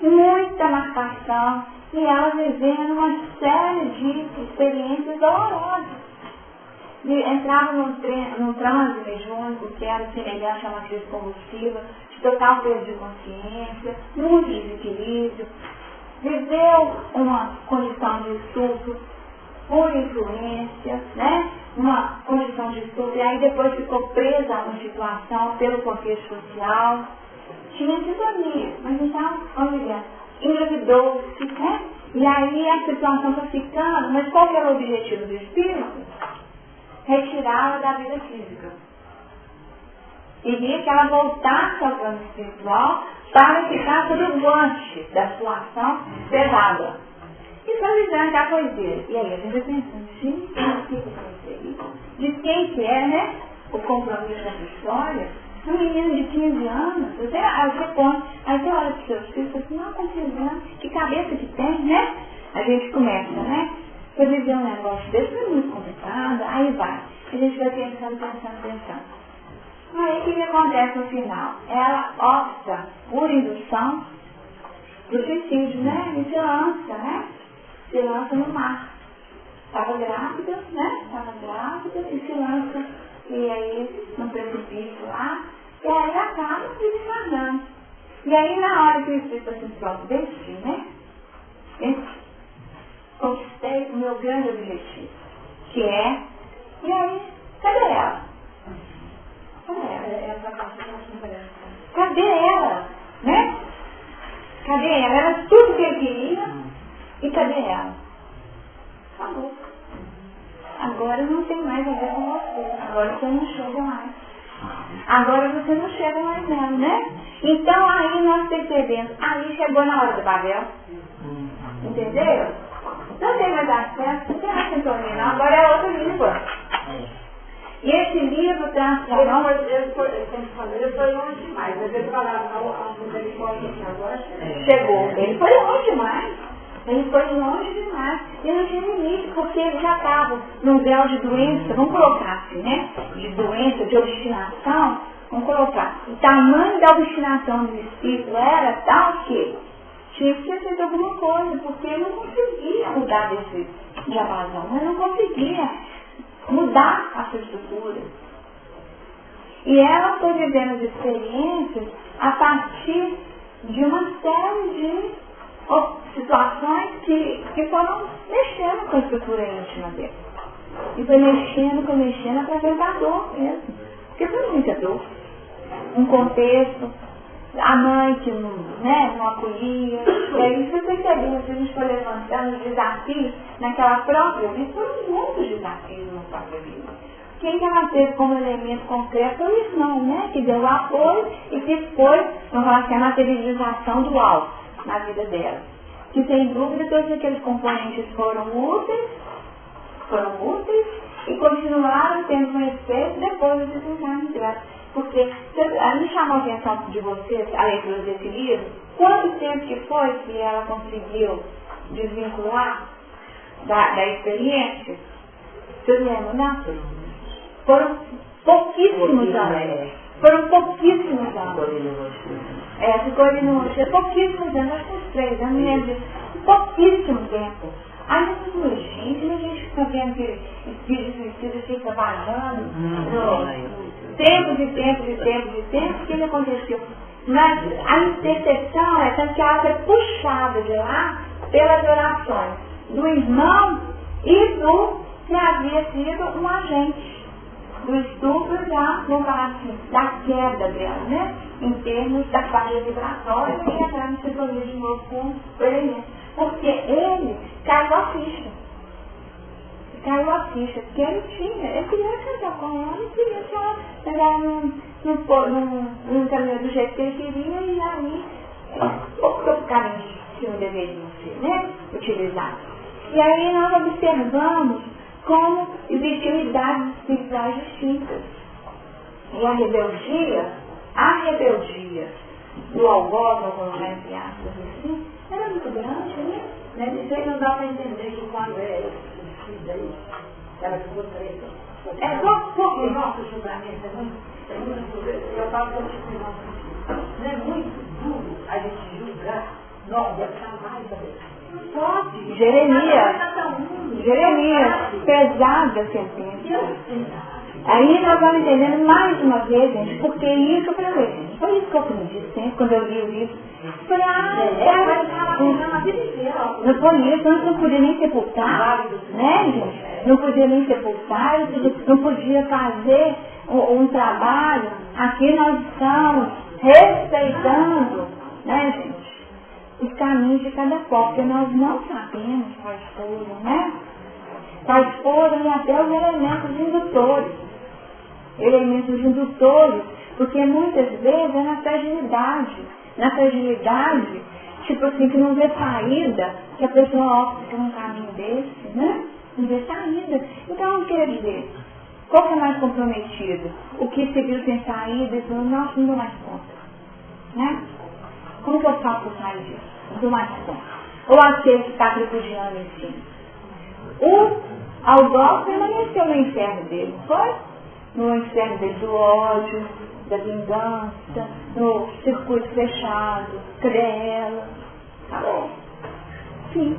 muita marcação, e ela vivendo uma série de experiências dolorosas. Entrava num transe mediúnico, que era semelhante a uma crise convulsiva, de total perda de consciência, muito desequilíbrio, viveu uma condição de estupro por influência, né? Uma condição de estupro, e aí depois ficou presa a uma situação pelo contexto social, tinha sintonia, mas então, engravidou-se, né? E aí a situação foi ficando, mas qual que era o objetivo do espírito? Retirá-la da vida física. Queria que ela voltasse ao plano espiritual para ficar sob o guante da sua ação pesada. E foi vivendo aquela coisinha. E aí a gente vai pensando, gente, de quem que é, né? O compromisso dessa história. Um menino de 15 anos, você põe, aí você olha para os seus filhos e fala assim, não, com 15 anos, que cabeça que tem, né? A gente começa, né? Você viver um negócio desse é muito complicado, aí vai. A gente vai pensando. Aí o que acontece no final? Ela opta por indução do suicídio, né? E se lança, né? Se lança no mar. Estava grávida, né? E se lança, e aí num precipício lá, e aí acaba se descarnando. E aí na hora que o espírito assim, pronto, desci, né? Conquistei o meu grande objetivo, que é, e aí, cadê ela? Cadê ela? Né? Cadê ela? Era tudo que ele queria, e cadê ela? Acabou. Agora não tem mais a ver com você, agora você não chega mais nela, né? Então aí nós percebemos, aí chegou na hora do Babel, entendeu? Não tem mais acesso, não tem mais sintonia, não. Agora é outra língua. E esse livro transformou... Ele foi longe demais. Mas ele falava, a misericórdia aqui agora chegou. Ele foi longe demais. E não tinha limite, porque ele já estava num grau de doença, vamos colocar assim, né? De doença, de obstinação, vamos colocar. O tamanho da obstinação do espírito era tal que tinha que ser feito alguma coisa, porque ele não conseguia mudar desse diapasão, ele não conseguia mudar a sua estrutura. E ela foi vivendo as experiências a partir de uma série de situações que foram mexendo com a estrutura íntima dele. E foi mexendo através da dor mesmo. Porque foi muita dor. Um contexto a mãe que não acolhia. E aí você percebeu, se a gente for levantando os desafios naquela própria vida, foram muitos desafios na própria vida. Quem que ela teve como elemento concreto foi o irmão, né? Que deu o apoio e que foi, vamos falar assim, a materialização do alto na vida dela. Que sem dúvida todos aqueles componentes foram úteis e continuaram tendo um efeito depois de desencarne dela. Porque a me chamou a atenção de vocês a leitura desse livro, quanto tempo que foi que ela conseguiu desvincular da experiência? Vocês lembram, não? Foram pouquíssimos anos. Ficou ali no pouquíssimos anos, acho que uns 3 anos, não lembro disso. Pouquíssimo tempo. Aí eu falei, gente, a gente fica vendo que espírito fica vagando. Tempos e tempos, o que aconteceu? Mas a intercessão é tanto que ela foi puxada de lá pelas orações do irmão e do que havia sido um agente do estupro já, vamos falar assim, da queda dela, né? Em termos da faixa vibratória e entrar no sintonia de novo com o elemento. Porque ele caiu a ficha. Que ele queria casar com ela, ele queria que ela não caminho do jeito que ele queria, e aí optou por caminho que não deveriam ser, né? Utilizados. E aí nós observamos como existiam idades espirituais distintas. E a rebeldia do algoz, vou colocar entre aspas assim, era muito grande, né? Isso aí não dá para entender que quando ela ficou presa. Por o nosso julgamento é muito eu falo para vocês, não é muito duro a gente julgar, nós jamais pode. Jeremias, pesada a sentença. Aí nós vamos entendendo mais uma vez, gente, porque isso eu falei, gente, foi isso que eu aprendi sempre, quando eu li o livro. Eu falei, não foi isso, antes não podia nem sepultar, né, gente? Não podia nem sepultar, não podia fazer um trabalho. Aqui nós estamos respeitando, né, gente, os caminhos de cada qual, porque nós não sabemos quais foram, né? Quais foram e até os elementos indutores, porque muitas vezes é na fragilidade, tipo assim, que não vê saída, que a pessoa opta por um caminho desse, né? Não vê saída. Então, o que quer dizer? Qual que é mais comprometido? O que seguiu sem saída e falou, nossa, não dou mais conta, né? Como que eu faço por sair disso? Não dou mais conta. Ou aquele que está tripudiando em si. O algoz permaneceu no inferno dele, foi? No inferno dele do ódio, da vingança, no circuito fechado, crela. Tá bom? Sim.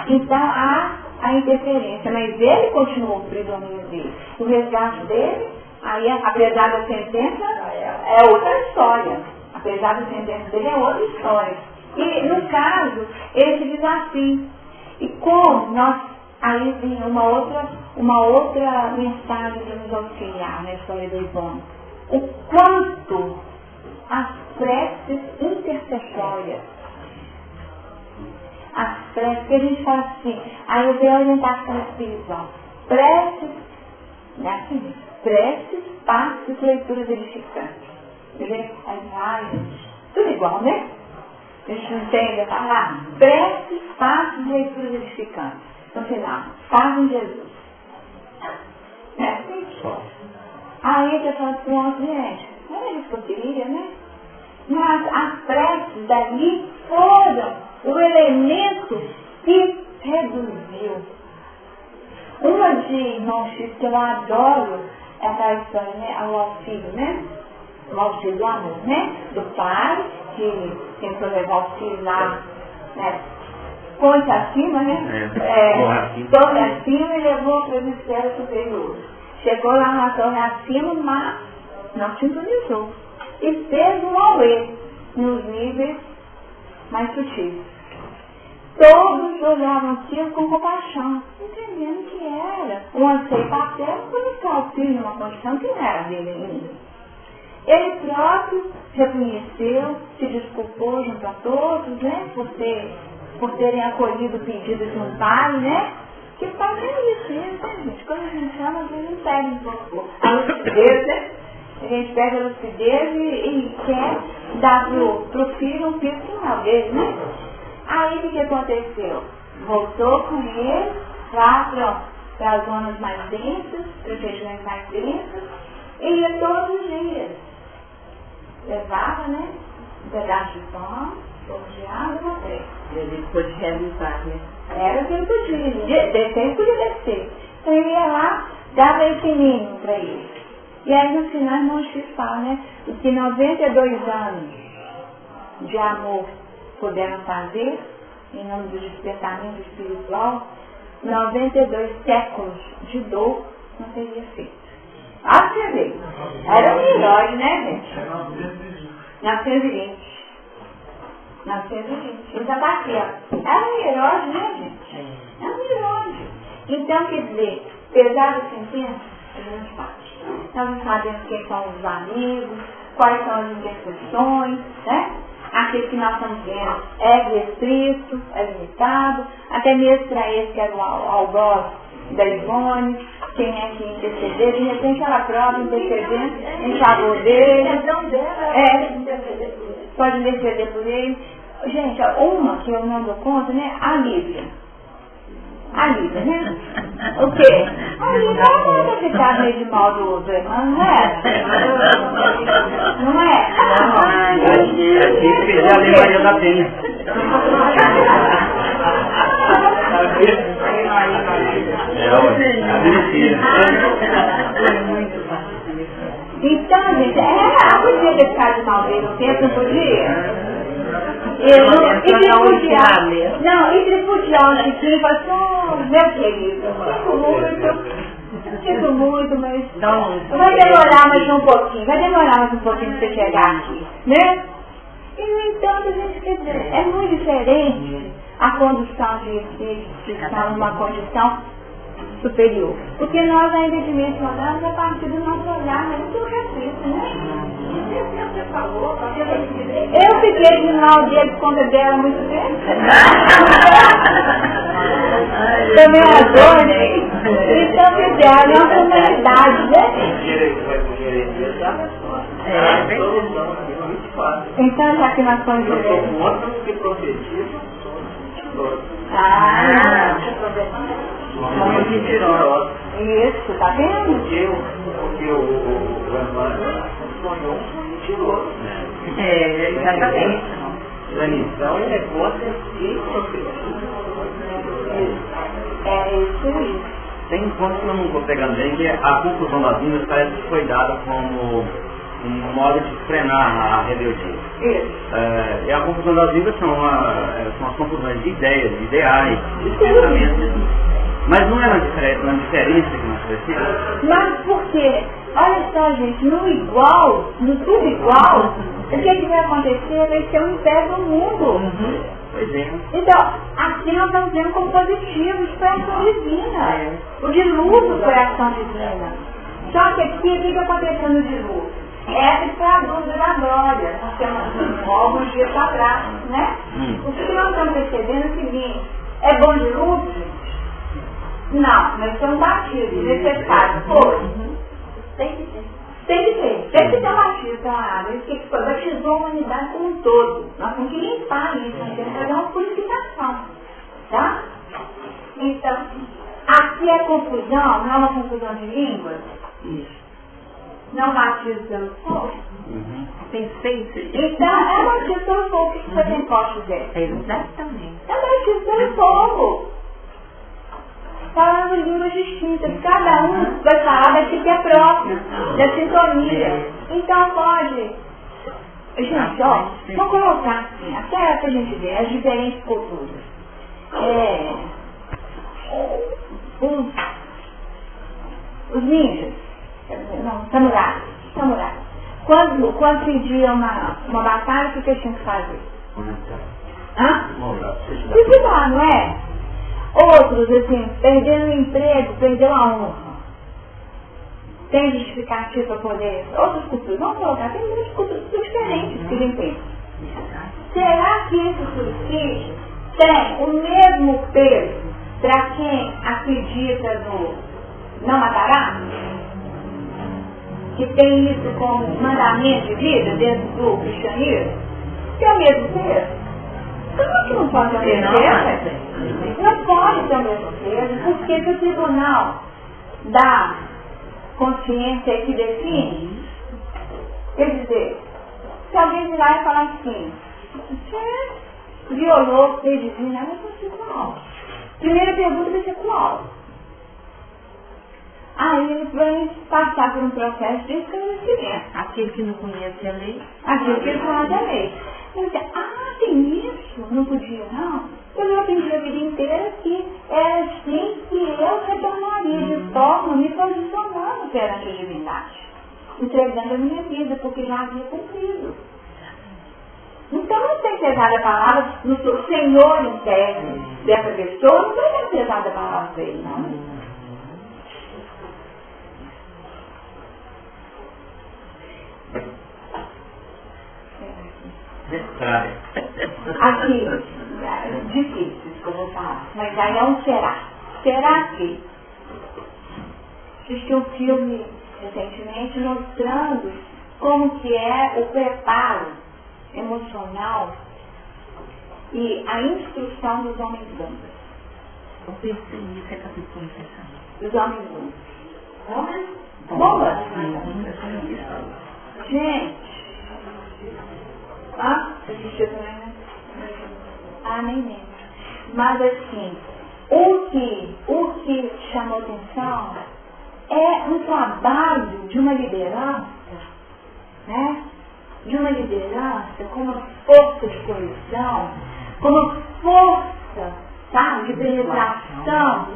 Então há a interferência, mas ele continuou o predomínio dele. O resgate dele, aí apesar da sentença, é outra história. Apesar da sentença dele, é outra história. E no caso, esse desafio. E como nós, aí vem uma outra mensagem para nos auxiliar na história do Ivone. O quanto as preces intercessórias, as preces, que a gente fala assim, aí eu vejo a orientação espiritual, preces, né, assim, preces, passos, leituras edificantes. Tudo igual, né? A gente não entende a falar. Preces, passos, leituras edificantes. No final, paz em Jesus. É assim? Aí a pessoa diz, pronto, gente, não é isso que eu queria, né? Mas as preces dali foram o elemento que reduziu. Uma de irmão X, que eu adoro, é aquela história, né? O auxílio, né? O auxílio do amor, né? Do pai, que tentou levar o filho lá, né? Ponte acima, né? Torre acima e levou para as esferas superiores. Chegou lá na torre acima, mas não sintonizou. E fez um auê nos níveis mais sutis. Todos olhavam aquilo com compaixão, entendendo que era um anseio paterno para buscar o filho numa condição que não era dele ainda. Ele próprio reconheceu, se desculpou junto a todos, né? Por terem acolhido o pedido de um pai, né? Que o pai é isso mesmo, né, gente? Quando a gente ama, a gente não perde um pouco a lucidez, né? A gente perde a lucidez e quer dar pro filho um piso final dele, né? Aí o que aconteceu? Voltou com ele lá para as zonas mais densas, para as regiões mais densas, e ia todos os dias. Levava, né? Um pedaço de pão, um pouco de água e café. Ele pôde realizar, né? Era o que ele podia, descer ele podia descer. Então ele ia lá, dava esse mínimo para ele. E aí no final, irmão X fala, né? O que 92 anos de amor puderam fazer, em nome do despertamento espiritual, 92 séculos de dor não teria feito. Ah, você vê. Era um herói, né, gente? 920. Ele já bateu. Era um herói, né, gente? Era um herói. Então, quer dizer, apesar da sentença, a gente parte. Nós não sabemos quem são os amigos, quais são as intercessões, né? Aquele que nós estamos vendo é restrito, é limitado, até mesmo para esse que era o algoz da Ivone, quem é que interceder, de repente ela própria intercedendo em favor dele. Pode interceder por ele. Gente, uma que eu não dou conta, né? A Lívia, né? O quê? A Lívia, ela não é ficar meio de mal do irmão, não é? Não é? Tem que pedir a Lei Maria da Penha. Então, gente, ela podia ter ficado de mal dele, não podia? E tripudiar um chiquinho e falar assim, meu querido, sinto muito, mas vai demorar mais um pouquinho para você chegar aqui, né? E no entanto, a gente quer dizer, é muito diferente a condição de estar numa condição superior. Porque nós ainda dimensionamos a partir do nosso olhar muito restrito, né? Eu fiquei de mal dele por conta dela muito tempo. Também a dor, né? Então, quer dizer, a nossa humanidade, né? Então, já que nós somos Muito mentirosa. Isso, tá vendo? Porque o Emmanuel sonhou um mentiroso. Exatamente. Então ele é contra e profecia. É isso aí. Tem um ponto que eu não estou pegando bem, que a conclusão das vindas parece que foi dada como um modo de frenar a rebeldia. E a conclusão das vindas são as conclusões de ideias, de ideais, de pensamentos. Mas não é uma diferença que nós precisamos? Mas por quê? Olha só, gente, no tudo igual, o que vai acontecer? Vai ser um império do mundo. Pois é. Então, aqui nós estamos vendo como positivo, isso foi ação divina. O dilúvio foi ação divina. Só que aqui, o que aconteceu no dilúvio? Essa foi a dúvida da glória. Nós temos alguns dias atrás, né? O que nós estamos percebendo é o seguinte: é bom dilúvio, gente? Não, nós estamos batidos, necessário. Tem que ter. Tem que ter batido pela água. Isso que batizou a humanidade como um todo. Nós temos que limpar isso, nós temos que fazer uma purificação. Tá? Então, aqui a confusão, não é uma confusão de línguas? Isso. Não batizo pelo fogo? Perfeito. Então, é batizo pelo fogo que você tem postos dele. Exatamente. É batizo pelo fogo. Falando em línguas distintas, cada um vai falar da si que é próprio, da sintonia. Então pode, gente, ó, vamos colocar assim, até pra gente ver as diferentes culturas. Os ninjas, não, samurais. Quando pedia uma batalha, o que eles tinham que fazer? Suicidar, não é? Outros, assim, perderam o emprego, perderam a honra. tem justificativa para poder, outras culturas, vamos colocar, tem muitas culturas diferentes que vêm ter. Será que esse suicídio tem o mesmo peso para quem acredita no não matará? Que tem isso como mandamento de vida dentro do cristianismo? Tem o mesmo peso? Como que não pode ter o mesmo peso? Não pode ter o mesmo peso, porque se o tribunal da consciência que define, quer dizer, se alguém virar e falar assim, você violou o ser divino, é sexual. Primeira pergunta vai ser qual? Aí ele vai passar por um processo de esclarecimento. Aquele que não conhece a lei. Aquele que não conhece a lei. Ele diz, tem isso? Não podia não? Eu aprendi a vida inteira que era assim que eu retornaria de forma me posicionando perante a divindade, entregando a minha vida, porque já havia cumprido. Então não tem pesada a palavra no Senhor interno dessa pessoa, não tem pesada a palavra para ele, não. Aqui, difícil isso que eu vou falar, mas aí é um será. Será que? Assisti um filme recentemente mostrando como que é o preparo emocional e a instrução dos homens bombas. Eu pensei nisso, é capítulo interessante. Dos homens bombas. Homens bombas? Gente. Assistiu também, né? Nem lembro. Mas assim, o que chamou atenção é um trabalho de uma liderança, né? De uma liderança com uma força de coesão, com uma força, sabe, de penetração,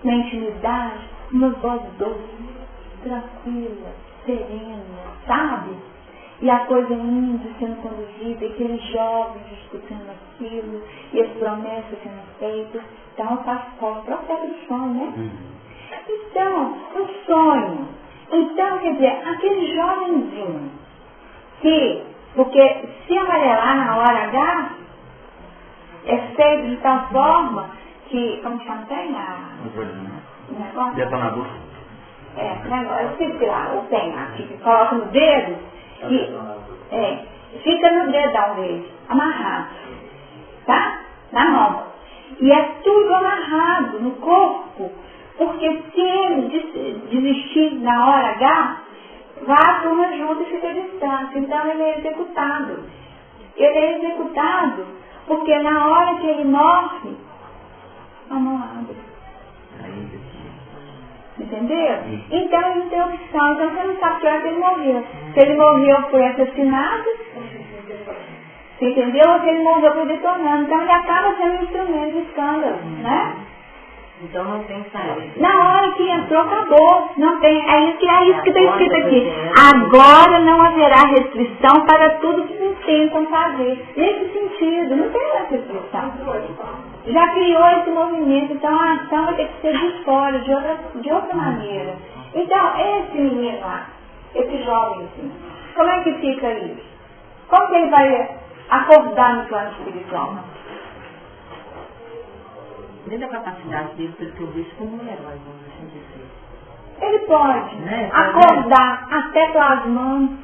na intimidade, uma voz doce, tranquila, serena, sabe? E a coisa indo, sendo conduzida, e aqueles jovens discutindo aquilo, e as promessas sendo feitas. Então, faz parte, o processo do sonho, né? Então, o sonho. Então, quer dizer, aquele jovenzinho, porque se amarelar na hora H, é feito de tal forma que, como chama, tem o negócio? Detonador. Eu esqueci lá, o penha, que coloca no dedo, fica no dedão dele, amarrado, tá? Na mão. E é tudo amarrado no corpo, porque se ele desistir na hora H, vai a turma junto e fica distante. Então ele é executado. Ele é executado porque na hora que ele morre, a mão abre. Entendeu? Então ele não tem opção. Então você não sabe que hora ele morreu. Se ele morreu foi assassinado, entendeu? Ou se ele morreu foi detonando. Então ele acaba sendo um instrumento de escândalo, né? Então não tem saída. Na hora que entrou, acabou. Não tem. É isso que está escrito aqui. Agora não haverá restrição para tudo que se tentam fazer. Nesse sentido, não tem essa restrição. Já criou esse movimento, então a ação vai ter que ser de fora, de outra maneira. Então, esse menino lá, esse jovenzinho, como é que fica isso? Como que ele vai acordar no plano espiritual? Dentro da capacidade dele, pelo que eu vejo, como um herói, vamos assim dizer. Ele pode acordar até plasmando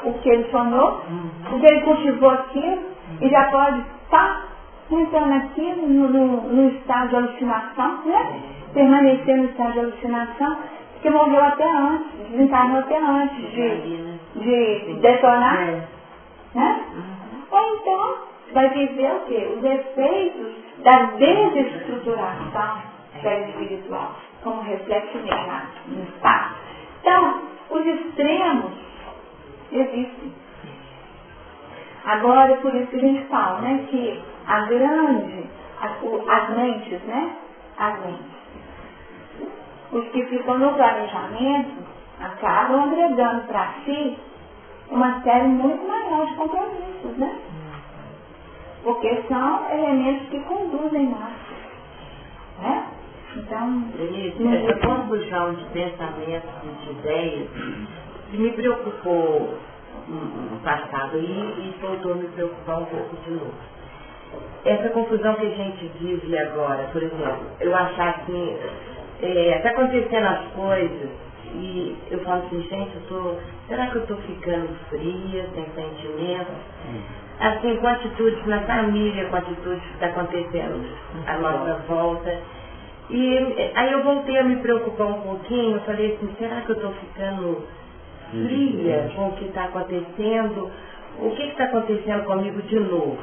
o que ele sonhou, o que ele cultivou aquilo, e já pode estar entrando aqui no estado de alucinação, né? Permanecer no estado de alucinação, porque morreu até antes, desencarnou até antes de detonar, né? Ou então, vai viver o quê? Os efeitos da desestruturação espiritual, como reflexo no espaço. Então, os extremos existem. Agora, por isso que a gente fala, né, que as mentes, né, as mentes, os que ficam no planejamento, acabam agregando para si uma série muito maior de compromissos, né? Porque são elementos que conduzem nós, né? Então, essa confusão de pensamentos e de ideias me preocupou no passado e voltou a me preocupar um pouco de novo. Essa confusão que a gente vive agora, por exemplo, eu achar assim, está acontecendo as coisas e eu falo assim, gente, será que eu estou ficando fria, sem sentimento? Assim, com atitudes na família, com atitudes que está acontecendo à nossa volta. E aí eu voltei a me preocupar um pouquinho, eu falei assim, será que eu estou ficando fria com o que está acontecendo? O que está acontecendo comigo de novo?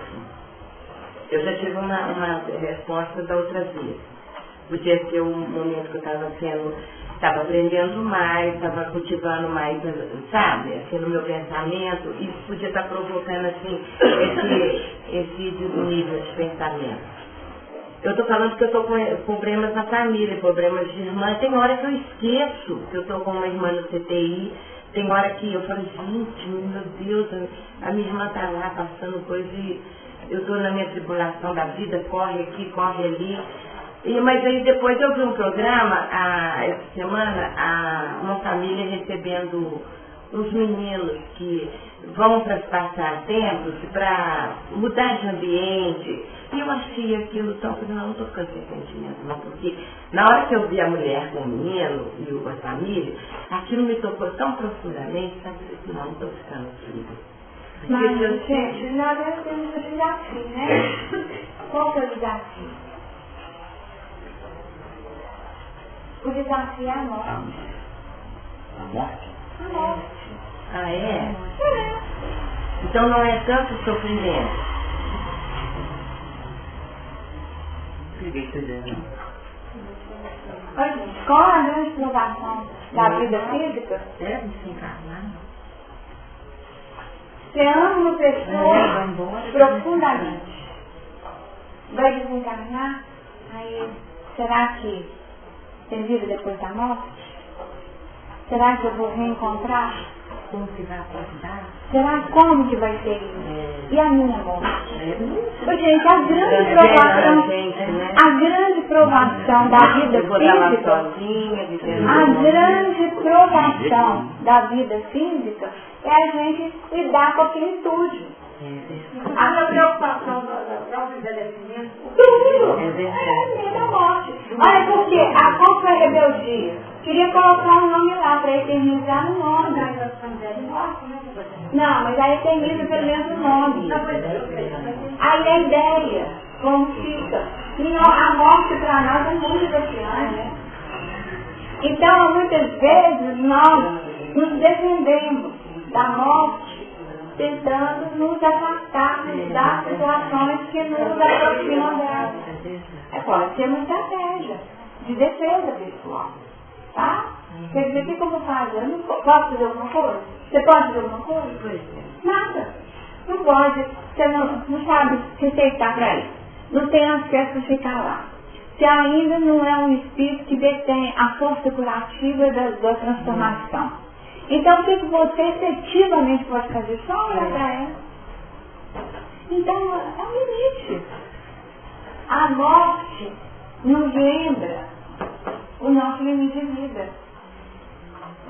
Eu já tive uma resposta da outra vez. Podia ser um momento que eu estava aprendendo mais, estava cultivando mais, sabe, assim, no meu pensamento, e isso podia estar provocando assim, esse desnível de pensamento. Eu estou falando que eu estou com problemas na família, problemas de irmã. Tem hora que eu esqueço que eu estou com uma irmã no CTI. Tem hora que eu falo, gente, meu Deus, a minha irmã está lá passando coisa e eu estou na minha tribulação da vida, corre aqui, corre ali. Mas aí depois eu vi um programa, essa semana, uma família recebendo uns meninos que vão para passar tempos, para mudar de ambiente. E eu achei aquilo tão, não estou ficando sem sentimento, não, porque na hora que eu vi a mulher com o menino e a família, aquilo me tocou tão profundamente, sabe, não estou ficando frio. Mas, gente, nós temos um desafio, né? Qual que é o desafio? O desafio é a morte. A morte? A morte. Ah, é? Então não é tanto sofrimento. Olha, qual a grande provação da vida física? Deve se encarnar. Você ama uma pessoa profundamente. Vai desencarnar? Aí, será que tem vida depois da morte? Será que eu vou reencontrar? Como se vai acordar? Será como que vai ser isso? E a minha morte? Gente, a grande provação da vida física, a grande provação da vida física é a gente lidar com a finitude. A preocupação do próprio envelhecimento. Tudo! É a morte. Olha, porque qual foi a rebeldia? Queria colocar um nome lá para eternizar o nome. Não, mas aí eterniza pelo menos o nome. Aí a ideia, como fica. E a morte para nós é muito desafiante. Então, muitas vezes, nós nos defendemos da morte tentando nos afastar das situações que nos aproximam dela. Pode ser uma estratégia de defesa pessoal. Tá? Quer dizer, o que eu vou fazer? Eu não posso fazer alguma coisa? Você pode fazer alguma coisa? Nada. Não pode. Você não sabe receitar para isso. Não tem acesso a ficar lá. Você ainda não é um espírito que detém a força curativa da transformação. Então, o que você efetivamente pode fazer? Só olhar para ela. Então, é um limite. A morte nos lembra o nosso limite de vida.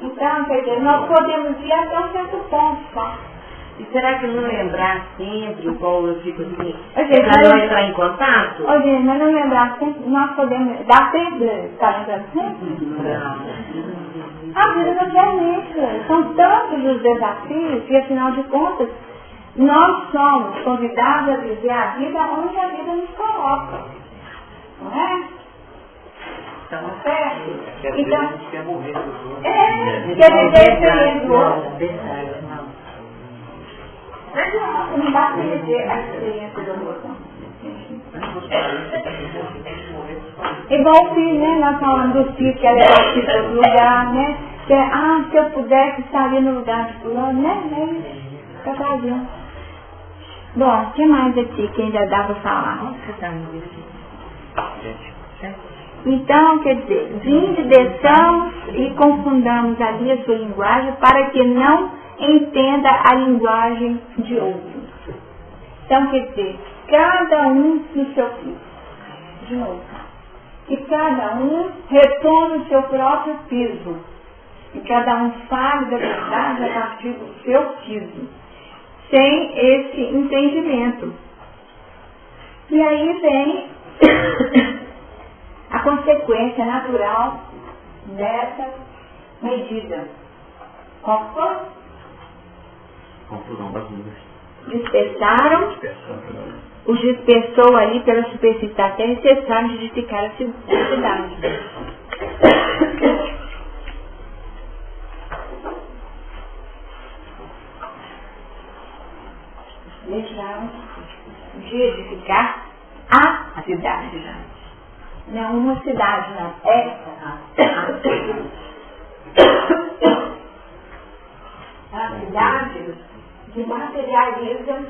Então, quer dizer, nós podemos ir até um certo ponto só. E será que não lembrar sempre, igual eu fico assim, para não entrar em contato? Mas não lembrar sempre, nós podemos, dá tempo de estar lembrando sempre? Não. A vida não quer isso. São tantos os desafios que, afinal de contas, nós somos convidados a viver a vida onde a vida nos coloca. Não é? Então, certo? Então, a gente quer morrer do outro. Quer viver a experiência do outro. Verdade, não. Não dá para viver a experiência do outro. Igual o filho, né? Nós falamos do filho que ela era aqui para outro lugar, né? Que, se eu pudesse, estaria no lugar de fulano, né? Tá vazio. Bom, o que mais aqui que ainda dá para falar? Então, quer dizer, desçamos e confundamos ali a sua linguagem para que não entenda a linguagem de outro. Então, quer dizer, cada um no seu filho. De novo. que cada um retome o seu próprio piso. E cada um fale da verdade a partir do seu piso. Sem esse entendimento. E aí vem a consequência natural dessa medida. Qual foi? Confusão das nuvens. Dispersaram, os dispersou ali pela superfície da terra e cessaram de edificar a cidade. Deixaram de edificar a cidade. Não uma cidade, não. A cidade que materializa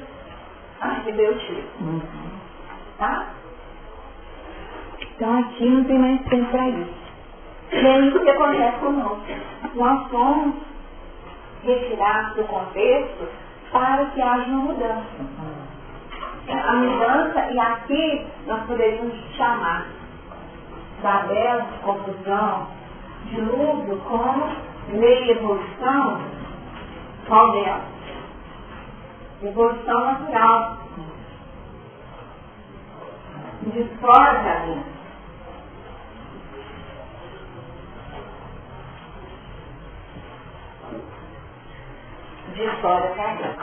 a rebeldia. Tá? Então aqui não tem mais tempo para isso. E é isso que acontece conosco. Nós somos retirados do contexto para que haja uma mudança. A mudança, e aqui nós poderíamos chamar Babel, de confusão, dilúvio, como lei e evolução. Qual delas? Evolução natural. Discorda ali. Discorda, cara.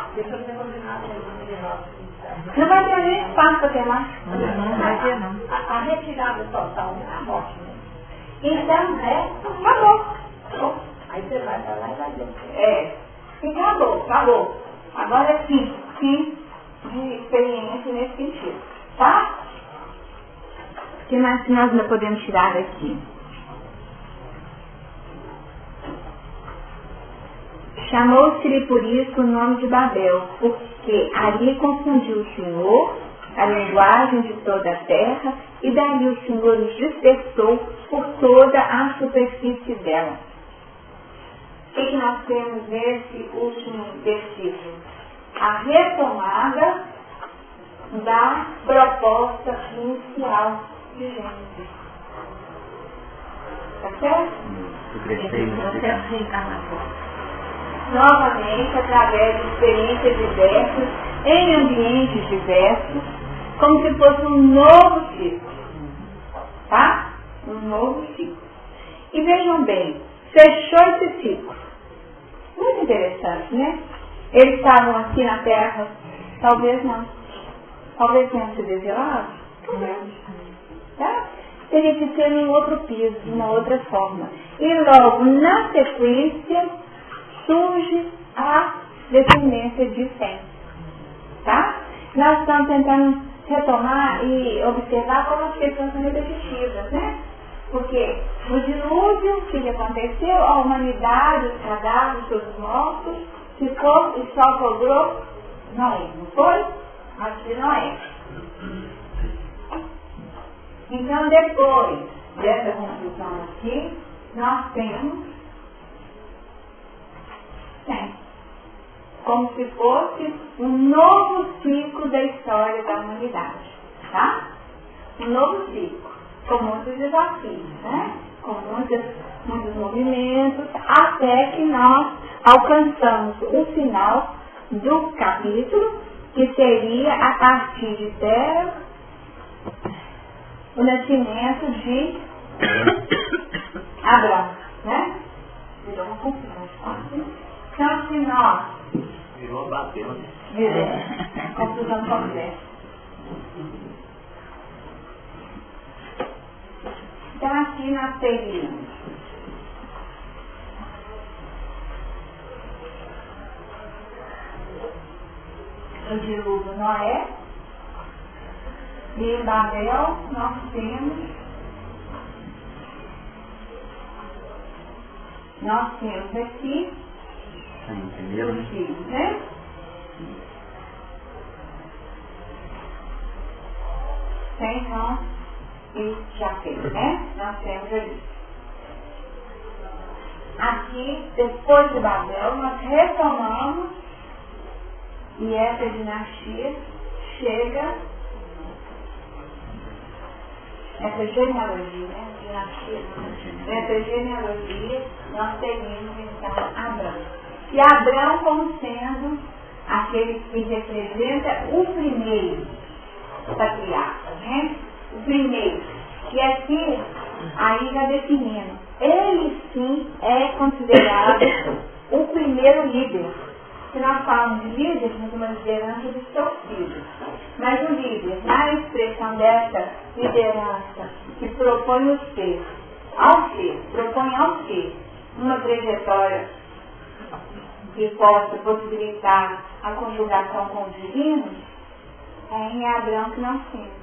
Não vai ter nem espaço para ter mais. Não vai ter, não. A retirada total da morte. Então, acabou. Aí você vai para lá e vai ver. E acabou. Agora é fim de experiência nesse sentido. Tá? O que mais que nós ainda podemos tirar daqui? Chamou-se-lhe por isso o nome de Babel, porque ali confundiu o Senhor a linguagem de toda a terra, e dali o Senhor os dispersou por toda a superfície dela. O que nós temos nesse último versículo? A retomada da proposta inicial de Gênesis. Tá certo? Novamente, através de experiências diversas, em ambientes diversos, como se fosse um novo ciclo. Tá? Um novo ciclo. E vejam bem, fechou esse ciclo. Muito interessante, né? Eles estavam aqui na Terra, talvez não. Talvez tenham se desvelado. Tá? Teria que ser num outro piso, numa outra forma. E logo, na sequência, surge a descendência de Sem. Tá? Nós estamos tentando retomar e observar como as questões são repetitivas, né? Porque no dilúvio, o que aconteceu? A humanidade, os cadáveres, todos mortos, ficou e só cobrou Noé, não foi? Antes de Noé. Então, depois dessa conclusão aqui, nós temos como se fosse um novo ciclo da história da humanidade. Tá? Um novo ciclo. Com muitos desafios, né? Com muitos movimentos, até que nós alcançamos o final do capítulo, que seria a partir de Terra, o nascimento de Abraão, né? Virou uma confusão. Então, se nós... Virou Babel, né? Virou. Confusão completa. Então, aqui nós teríamos o dilúvio Noé, e em Babel nós temos aqui os filhos, né? Sem Cã e Jafé, né? Nós temos ali. Aqui, depois de Babel, nós retomamos e essa dinastia chega nessa genealogia, nessa genealogia, nós teríamos então Abraão. E Abraão como sendo aquele que representa o primeiro patriarca, né? O primeiro. E aqui, aí já definindo, ele sim é considerado o primeiro líder. Se nós falamos de líder, temos uma liderança dos seus filhos. Mas o líder, na expressão dessa liderança, que propõe o ser, propõe ao ser uma trajetória que possa possibilitar a conjugação com o divino, é em Abraão que nós temos.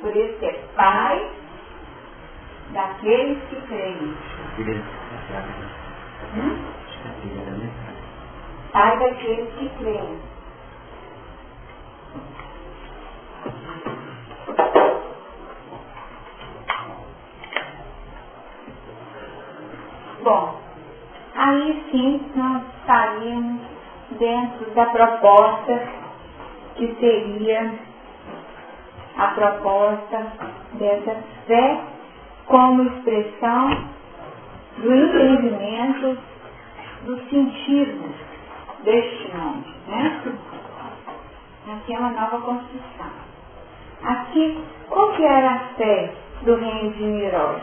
Por isso que é pai daqueles que creem. Pai daqueles que creem. Bom, aí sim nós estaríamos dentro da proposta que seria a proposta dessa fé como expressão do entendimento do sentido deste nome, né? Aqui é uma nova construção. Aqui, qual que era a fé do reino de Nimrod?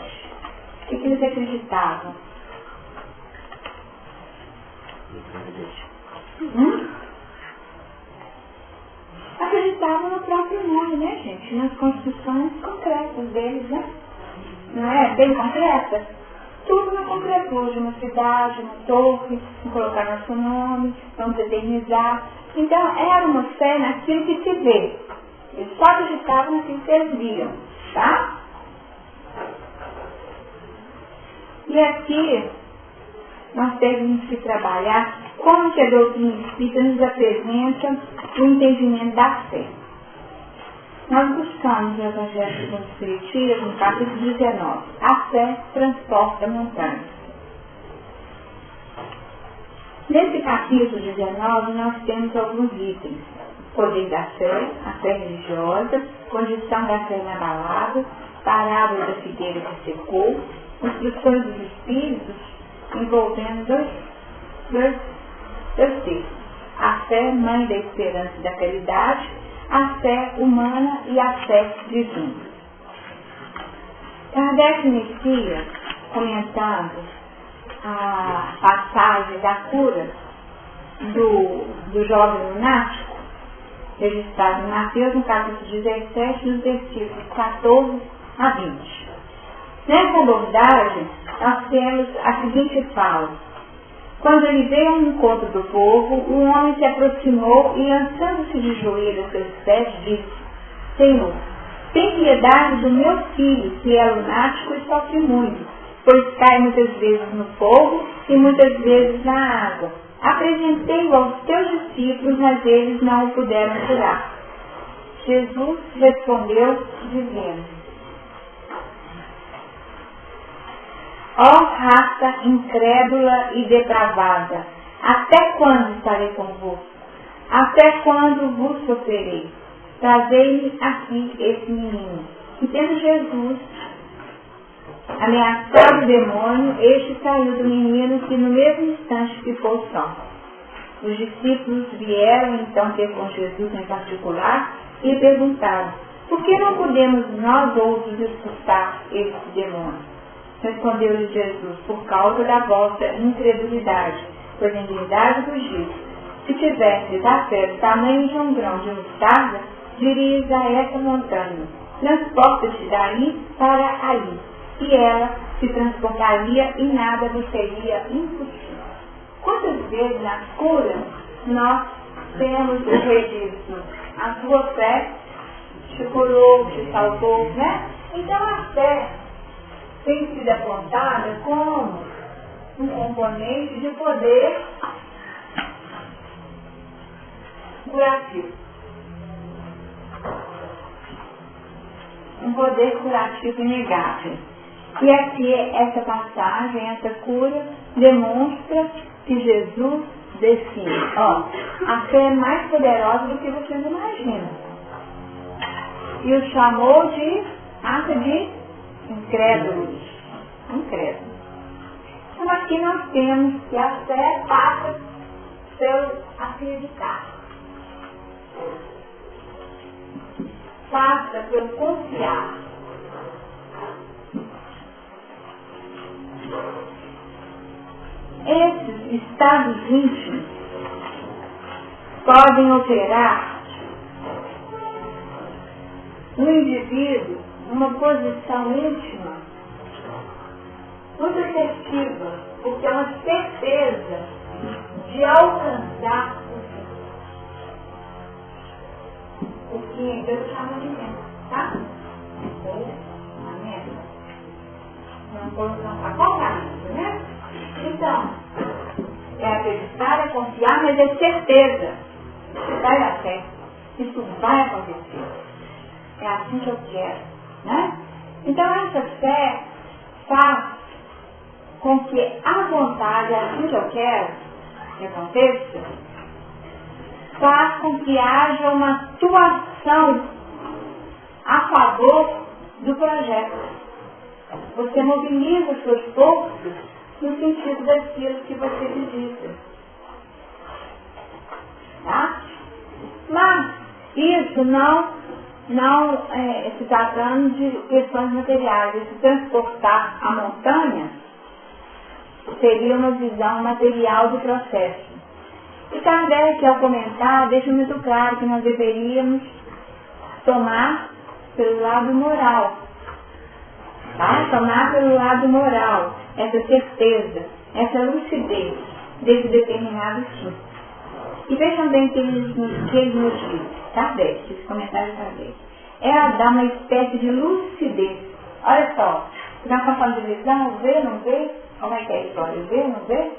O que eles acreditavam? Acreditavam no próprio nome, né, gente? Nas construções concretas deles, né? Não é? Bem concreta. Tudo na concretude, uma cidade, uma torre, colocar nosso nome, vamos eternizar. Então, era uma fé naquilo que se vê. Eles só acreditavam naquilo que eles viam, tá? E aqui, nós temos que trabalhar como que a doutrina espírita nos apresenta o entendimento da fé. Nós buscamos no Evangelho do Espiritismo, no capítulo 19, a fé transporta montanhas. Nesse capítulo 19, nós temos alguns itens. Poder da fé, a fé religiosa, condição da fé inabalável, parábola da figueira que secou, instruções dos espíritos, envolvendo dois textos. A fé, mãe da esperança e da caridade, a fé humana e a fé divina. Kardec inicia comentando a passagem da cura do jovem lunático, registrado em Mateus, no capítulo 17, nos versículos 14 a 20. Nessa abordagem, nós temos a seguinte fala: quando ele veio ao encontro do povo, um homem se aproximou e, lançando-se de joelhos aos seus pés, disse: Senhor, tem piedade do meu filho, que é lunático e sofre muito, pois cai muitas vezes no fogo e muitas vezes na água. Apresentei-o aos teus discípulos, mas eles não o puderam curar. Jesus respondeu, dizendo: Ó raça incrédula e depravada, até quando estarei convosco? Até quando vos sofrerei? Trazei-me aqui esse menino. E tendo Jesus ameaçado o demônio, este saiu do menino, que no mesmo instante ficou só. Os discípulos vieram então ter com Jesus em particular e perguntaram: por que não podemos nós outros expulsar esse demônio? Respondeu-lhe Jesus: por causa da vossa incredulidade, pois em verdade vos digo, se tivesseis a fé do tamanho de um grão de mostarda, dirias a essa montanha: transporta-te daí para aí, e ela se transportaria e nada vos seria impossível. Quantas vezes na cura nós temos o registro: a sua fé te curou, te salvou, né? Então a fé tem sido apontada como um componente de poder curativo. Um poder curativo inegável. E aqui, essa passagem, essa cura, demonstra que Jesus define: a fé é mais poderosa do que vocês imaginam. E o chamou de Massa de incrédulos. Incrédulos. Então aqui nós temos que a fé passa pelo acreditar. Passa pelo confiar. Esses estados íntimos podem operar no indivíduo numa posição íntima muito efetiva, porque é uma certeza de alcançar o que Deus chama de meta, tá? A meta. Uma posição para qualquer isso, né? Então, é acreditar, é confiar, mas é certeza. Vai dar certo. Isso vai acontecer. É assim que eu quero, né? Então, essa fé faz com que a vontade, é assim que eu quero que aconteça, faz com que haja uma atuação a favor do projeto. Você mobiliza suas forças no sentido daquilo que você acredita. Tá? Mas isso não se tratando de questões materiais. Se transportar a montanha seria uma visão material do processo. E Kardec, ao comentar, deixa muito claro que nós deveríamos tomar pelo lado moral. Tá? Tomar pelo lado moral essa certeza, essa lucidez desse determinado tipo. E vejam bem que ele nos diz, Kardec, esse comentário de Kardec. Ela dá uma espécie de lucidez. Olha só, você está falando de visão, vê, não vê? Como é que é a história? Vê, não vê?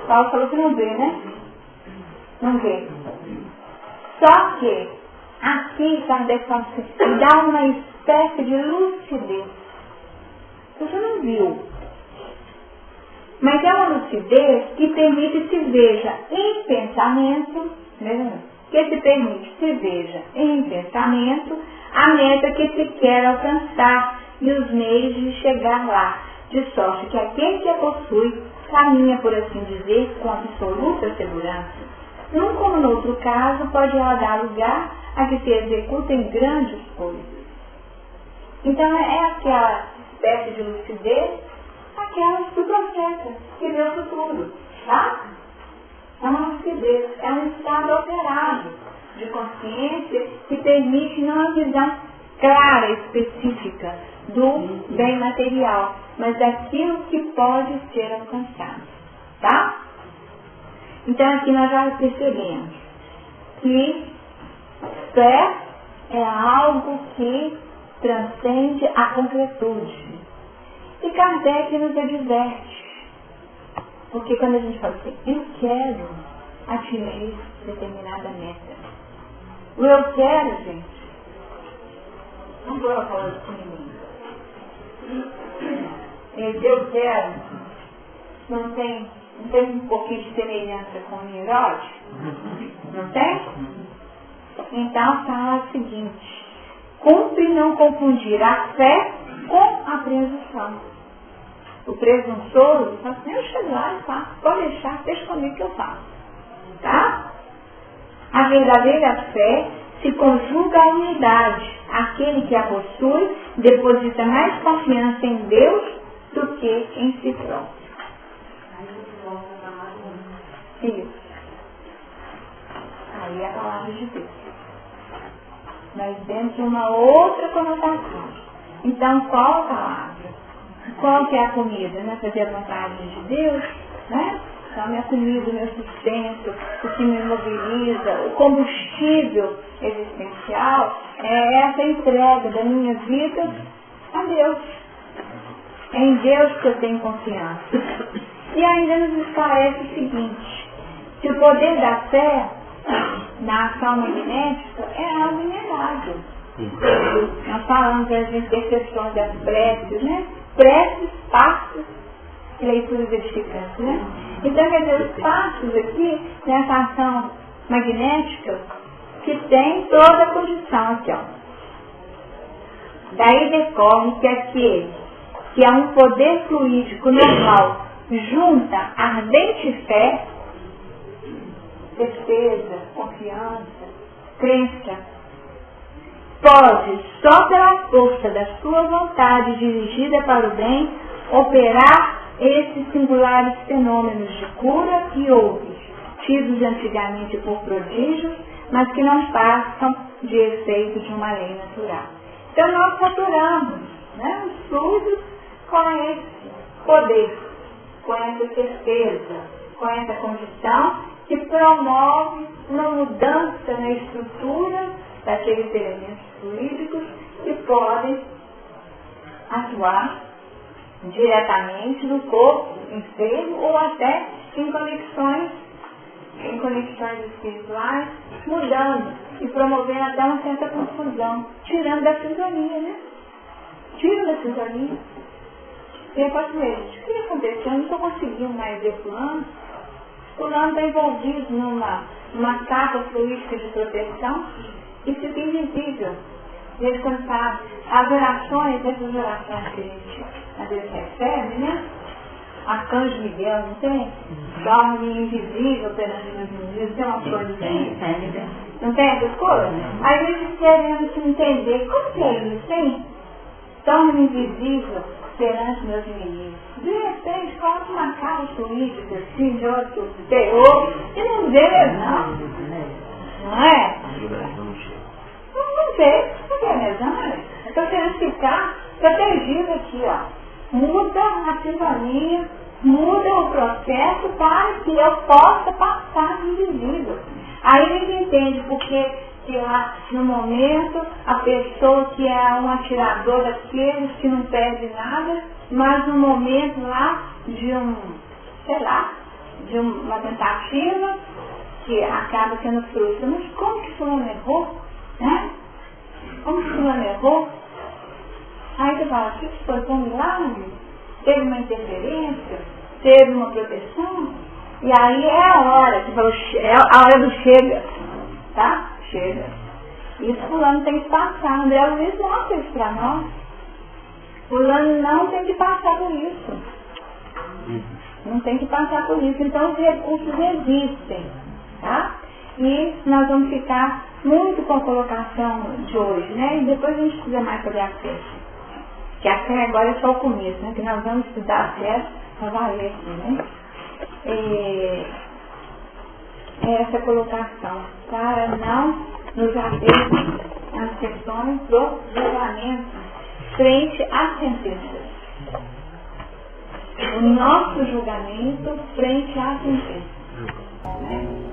Paulo falou que não vê, né? Não vê. Só que aqui Kardec fala assim, dá uma espécie de lucidez. Você não viu. Mas é uma lucidez que permite que se veja em pensamento, que se permite que se veja em pensamento a meta que se quer alcançar e os meios de chegar lá, de sorte que aquele que a possui caminha, por assim dizer, com absoluta segurança. Num como no outro caso, pode ela dar lugar a que se executem grandes coisas. Então é aquela espécie de lucidez, aquela do profeta, que vê o futuro, tá? É uma lucidez, é um estado alterado de consciência que permite não uma visão clara, específica do bem material, mas daquilo que pode ser alcançado, tá? Então aqui nós já percebemos que fé é algo que transcende a concretude. E Kardec nos adverte. Porque quando a gente fala assim, eu quero atingir determinada meta. O eu quero, gente, não estou falando com ninguém. Esse eu quero não tem um pouquinho de semelhança com o neurótico? Não tem? Então fala o seguinte, cumpre não confundir a fé com a presunção. O presunçoso fala assim, eu chego lá e faço, pode deixar, deixa comigo que eu faço. Tá? A verdadeira fé se conjuga à unidade. Aquele que a possui deposita mais confiança em Deus do que em si próprio. Isso. Aí é a palavra de Deus. Mas dentro de uma outra conotação. Então, qual a palavra? Qual que é a comida? Né? Fazer a vontade de Deus, né? Então, a minha comida, o meu sustento, o que me mobiliza, o combustível existencial, é essa entrega da minha vida a Deus. É em Deus que eu tenho confiança. E ainda nos esclarece o seguinte, que o poder da fé na ação magnética é algo inegável. Nós falamos das intercessões das preces, né? Preces, passos e leituras edificantes, né? Então, quer dizer, os passos aqui, nessa ação magnética, que tem toda a condição aqui, ó. Daí decorre que aquele que é um poder fluídico normal junta ardente fé, certeza, confiança, crença, pode, só pela força da sua vontade dirigida para o bem, operar esses singulares fenômenos de cura e outros, tidos antigamente por prodígios, mas que não passam de efeito de uma lei natural. Então nós saturamos, né, os fluidos com esse poder, com essa certeza, com essa condição que promove uma mudança na estrutura daqueles elementos fluídicos que podem atuar diretamente no corpo enfermo ou até em conexões espirituais, mudando e promovendo até uma certa confusão, tirando da sintonia, né? Tira da sintonia. E eu posso ver, o que aconteceu? Eu não estou conseguindo mais ver fulano. Fulano está envolvido numa capa fluídica de proteção e fica invisível. Descansado. As orações, essas orações que a gente às vezes recebe, né? Arcanjo Miguel, não tem? Dorme invisível perante meus inimigos, tem umas coisas assim? Não tem essas coisas? Aí a gente querendo entender como que é isso, hein? Dorme invisível perante meus inimigos. De repente, coloca uma cara fluídica assim, de outro terror, e não vê mesmo, não é? Não vê mesmo, não é? Eu estou querendo ficar protegido aqui, ó. Muda a sintonia, muda o processo para que eu possa passar invisível. Aí a gente entende porque que lá no momento a pessoa que é um atirador daqueles que não perde nada, mas no momento lá de uma tentativa que acaba sendo fruto. Mas como que fulano errou? Né? Como que fulano errou? Aí você fala, o que foi? Foi um milagre? Teve uma interferência? Teve uma proteção? E aí é a hora, que falou, é a hora do chega, tá? Chega. Isso fulano tem que passar. André Luiz mostra isso para nós. Fulano não tem que passar por isso. Não tem que passar por isso. Então os recursos existem, tá? E nós vamos ficar muito com a colocação de hoje, né? E depois a gente precisa mais sobre a fé. Que a fé agora é só o começo, né? Que nós vamos estudar a fé para valer, né? Essa colocação, para não nos atermos às questões do julgamento frente às sentenças. O nosso julgamento frente às sentenças. Né?